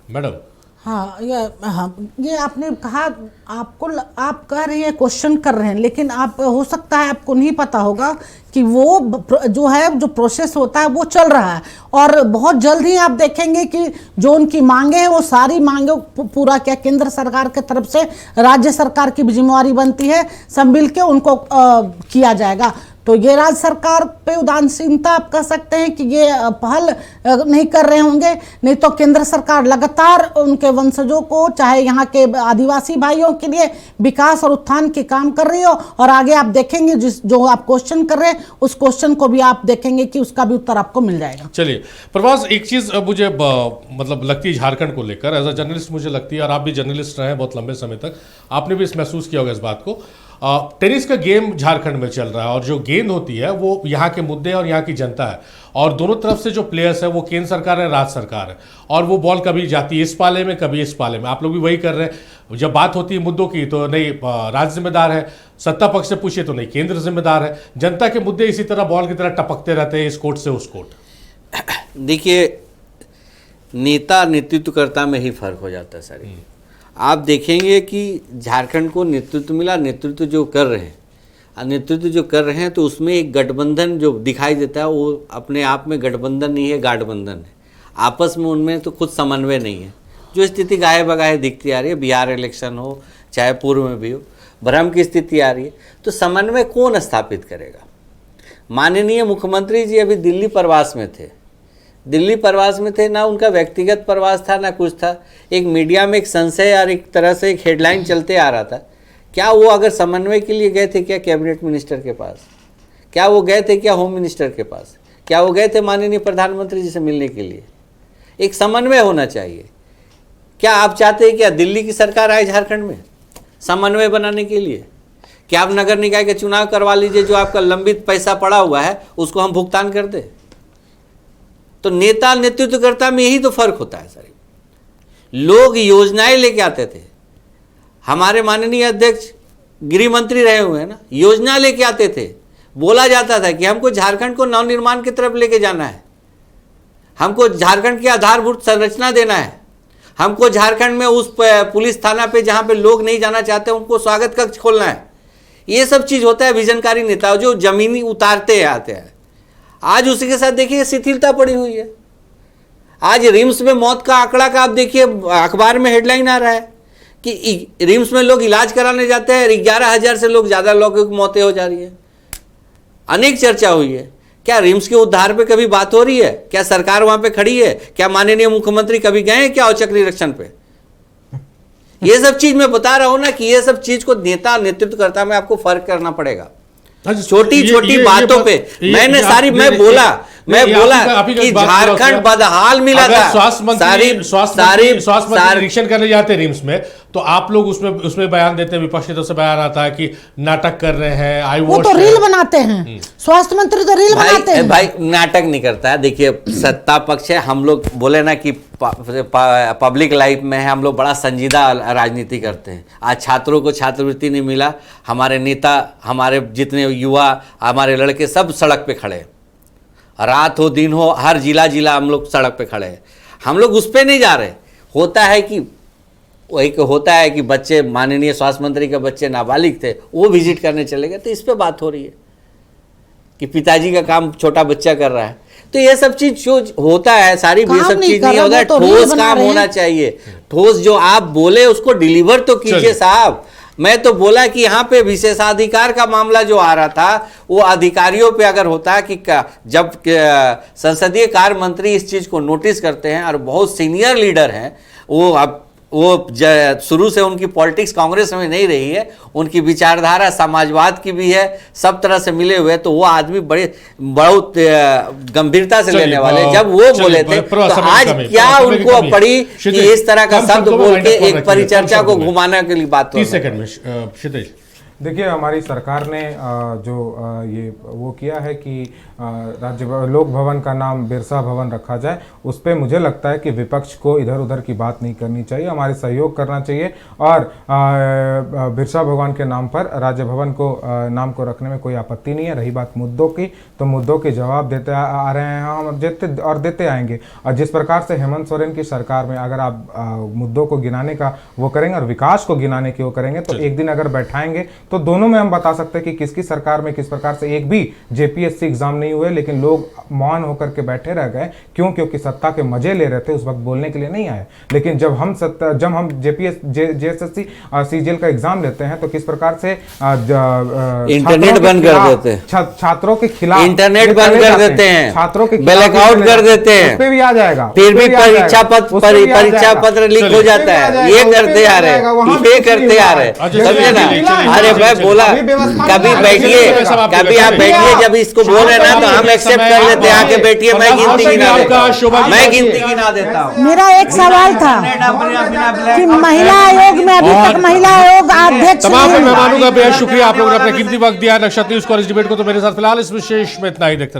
मैडम। हाँ, ये आपने कहा, आप कह रहे हैं, क्वेश्चन कर रहे हैं, लेकिन आप हो सकता है आपको नहीं पता होगा कि वो जो प्रोसेस होता है वो चल रहा है और बहुत जल्द ही आप देखेंगे कि जो उनकी मांगे हैं वो सारी मांगे पूरा क्या केंद्र सरकार की तरफ से राज्य सरकार की भी जिम्मेवारी बनती है, सब मिल के उनको किया जाएगा। तो ये राज्य सरकार पे उदासीनता आप कह सकते हैं कि ये पहल नहीं कर रहे होंगे, नहीं तो केंद्र सरकार लगातार उनके वंशजों को, चाहे यहाँ के आदिवासी भाइयों के लिए विकास और उत्थान के काम कर रही हो। और आगे आप देखेंगे जो आप क्वेश्चन कर रहे हैं उस क्वेश्चन को भी आप देखेंगे कि उसका भी उत्तर आपको मिल जाएगा। चलिए प्रवास, एक चीज़ मुझे मतलब लगती है झारखंड को लेकर, एज अ जर्नलिस्ट मुझे लगती है, और आप भी जर्नलिस्ट रहे हैं बहुत लंबे समय तक, आपने भी इस महसूस किया होगा इस बात को, टेनिस का गेम झारखंड में चल रहा है और जो गेंद होती है वो यहाँ के मुद्दे और यहाँ की जनता है और दोनों तरफ से जो प्लेयर्स है वो केंद्र सरकार है, राज्य सरकार है और वो बॉल कभी जाती है इस पाले में, कभी इस पाले में। आप लोग भी वही कर रहे हैं। जब बात होती है मुद्दों की तो नहीं राज्य जिम्मेदार है, सत्ता पक्ष से पूछिए तो नहीं केंद्र जिम्मेदार है। जनता के मुद्दे इसी तरह बॉल की तरह टपकते रहते हैं इस कोर्ट से उस कोर्ट। देखिए, नेता नेतृत्वकर्ता में ही फर्क हो जाता है सर। आप देखेंगे कि झारखंड को नेतृत्व मिला, नेतृत्व जो कर रहे हैं तो उसमें एक गठबंधन जो दिखाई देता है वो अपने आप में गठबंधन नहीं है, गाठबंधन है। आपस में उनमें तो कुछ समन्वय नहीं है। जो स्थिति गाहे बगाहे दिखती आ रही है, बिहार इलेक्शन हो चाहे पूर्व में भी हो, भ्रम की स्थिति आ रही है, तो समन्वय कौन स्थापित करेगा? माननीय मुख्यमंत्री जी अभी दिल्ली प्रवास में थे, ना उनका व्यक्तिगत प्रवास था ना कुछ था। एक मीडिया में एक संशय और एक तरह से एक हेडलाइन चलते आ रहा था, क्या वो अगर समन्वय के लिए गए थे क्या कैबिनेट मिनिस्टर के पास? क्या वो गए थे क्या होम मिनिस्टर के पास? क्या वो गए थे माननीय प्रधानमंत्री जी से मिलने के लिए? एक समन्वय होना चाहिए। क्या आप चाहते हैं क्या दिल्ली की सरकार आए झारखंड में समन्वय बनाने के लिए? क्या आप नगर निकाय के चुनाव करवा लीजिए, जो आपका लंबित पैसा पड़ा हुआ है उसको हम भुगतान कर दें? तो नेता नेतृत्वकर्ता में यही तो फर्क होता है सर। लोग योजनाएं लेके आते थे, हमारे माननीय अध्यक्ष गृह मंत्री रहे हुए हैं ना, योजना लेके आते थे। बोला जाता था कि हमको झारखंड को नवनिर्माण की तरफ लेके जाना है, हमको झारखंड की आधारभूत संरचना देना है, हमको झारखंड में उस पुलिस थाना पे जहाँ पे लोग नहीं जाना चाहते उनको स्वागत कक्ष खोलना है। ये सब चीज़ होता है विजनकारी नेता जो जमीनी उतारते आते हैं। आज उसी के साथ देखिए शिथिलता पड़ी हुई है। आज रिम्स में मौत का आंकड़ा का आप देखिए, अखबार में हेडलाइन आ रहा है कि रिम्स में लोग इलाज कराने जाते हैं, 11,000 से लोग ज़्यादा लोगों की मौतें हो जा रही है। अनेक चर्चा हुई है। क्या रिम्स के उद्धार पे कभी बात हो रही है? क्या सरकार वहां पे खड़ी है? क्या माननीय मुख्यमंत्री कभी गए हैं क्या औचक निरीक्षण पे? ये सब चीज मैं बता रहा हूं ना कि ये सब चीज को नेता नेतृत्व करता में आपको फर्क करना पड़ेगा। छोटी छोटी बातों पे मैंने सारी मैं बोला कि झारखंड बदहाल मिला था। स्वास्थ्य मंत्री निरीक्षण करने जाते हैं रिम्स में, तो आप लोग उसमें बयान देते हैं, विपक्ष की तरफ से बयान आता है कि नाटक कर रहे हैं, आई वो तो रील बनाते हैं। स्वास्थ्य मंत्री तो रील बनाते हैं। भाई नाटक नहीं करता है। देखिए सत्ता पक्ष है, हम लोग बोले ना कि पब्लिक लाइफ में है, हम लोग बड़ा संजीदा राजनीति करते हैं। आज छात्रों को छात्रवृत्ति नहीं मिला, हमारे नेता, हमारे जितने युवा, हमारे लड़के सब सड़क पे खड़े, रात हो दिन हो, हर जिला हम लोग सड़क पे खड़े हैं। हम लोग उस पे नहीं जा रहे। होता है कि बच्चे, माननीय स्वास्थ्य मंत्री के बच्चे नाबालिग थे, वो विजिट करने चले गए, तो इस पे बात हो रही है कि पिताजी का काम छोटा बच्चा कर रहा है। तो ये सब चीज जो होता है, सारी ये सब चीज नहीं होता है। ठोस काम होना चाहिए। ठोस जो आप बोले उसको डिलीवर तो कीजिए साहब। मैं तो बोला कि यहाँ पे विशेषाधिकार का मामला जो आ रहा था, वो अधिकारियों पे अगर होता कि जब संसदीय कार्य मंत्री इस चीज को नोटिस करते हैं और बहुत सीनियर लीडर हैं, वो शुरू से उनकी पॉलिटिक्स कांग्रेस में नहीं रही है, उनकी विचारधारा समाजवाद की भी है, सब तरह से मिले हुए, तो वो आदमी बहुत गंभीरता से लेने वाले। जब वो बोले थे तो आज क्या उनको पड़ी कि इस तरह का शब्द बोल के एक परिचर्चा को घुमाने के लिए बात। 30 सेकंड में क्षितिज। देखिए हमारी सरकार ने ये वो किया है कि राज्य लोक भवन का नाम बिरसा भवन रखा जाए, उस पर मुझे लगता है कि विपक्ष को इधर उधर की बात नहीं करनी चाहिए, हमारे सहयोग करना चाहिए। और बिरसा भगवान के नाम पर राज्य भवन को नाम को रखने में कोई आपत्ति नहीं है। रही बात मुद्दों की, तो मुद्दों के जवाब देते आ रहे हैं हम, देते आएंगे। और जिस प्रकार से हेमंत सोरेन की सरकार में अगर आप मुद्दों को गिनाने का वो करेंगे और विकास को गिनाने की वो करेंगे, तो एक दिन अगर बैठाएंगे तो दोनों में हम बता सकते हैं कि किसकी सरकार में किस प्रकार से एक भी जेपीएससी एग्जाम नहीं हुए, लेकिन लोग मौन होकर के बैठे रह गए। क्यों? क्योंकि सत्ता के मजे ले रहे थे, उस वक्त बोलने के लिए नहीं आए। लेकिन जब हम जेएसएससी सीजीएल का एग्जाम लेते हैं तो किस प्रकार से इंटरनेट बंद कर देते हैं, छात्रों के खिलाफ इंटरनेट बंद कर देते हैं, छात्रों के ब्लैकआउट कर देते हैं, उस पे भी आ जाएगा, फिर भी परीक्षा पत्र लीक हो जाता है। ये करते आ रहे, समझे ना। अरे मैं बोला कभी बैठिए, कभी आप बैठिए, जब इसको बोल रहे ना तो हम एक्सेप्ट कर लेते हैं, आके बैठिए, मैं गिनती गिना देता हूँ। मेरा एक सवाल था कि महिला आयोग में अभी तक महिला आयोग अध्यक्ष तमाम मेहमानों का बेहद शुक्रिया, आप लोगों ने अपना कीमती वक्त दिया। नक्शा न्यूज़ को इस डिबेट को तो मेरे साथ फिलहाल इस विशेष में इतना ही। देखते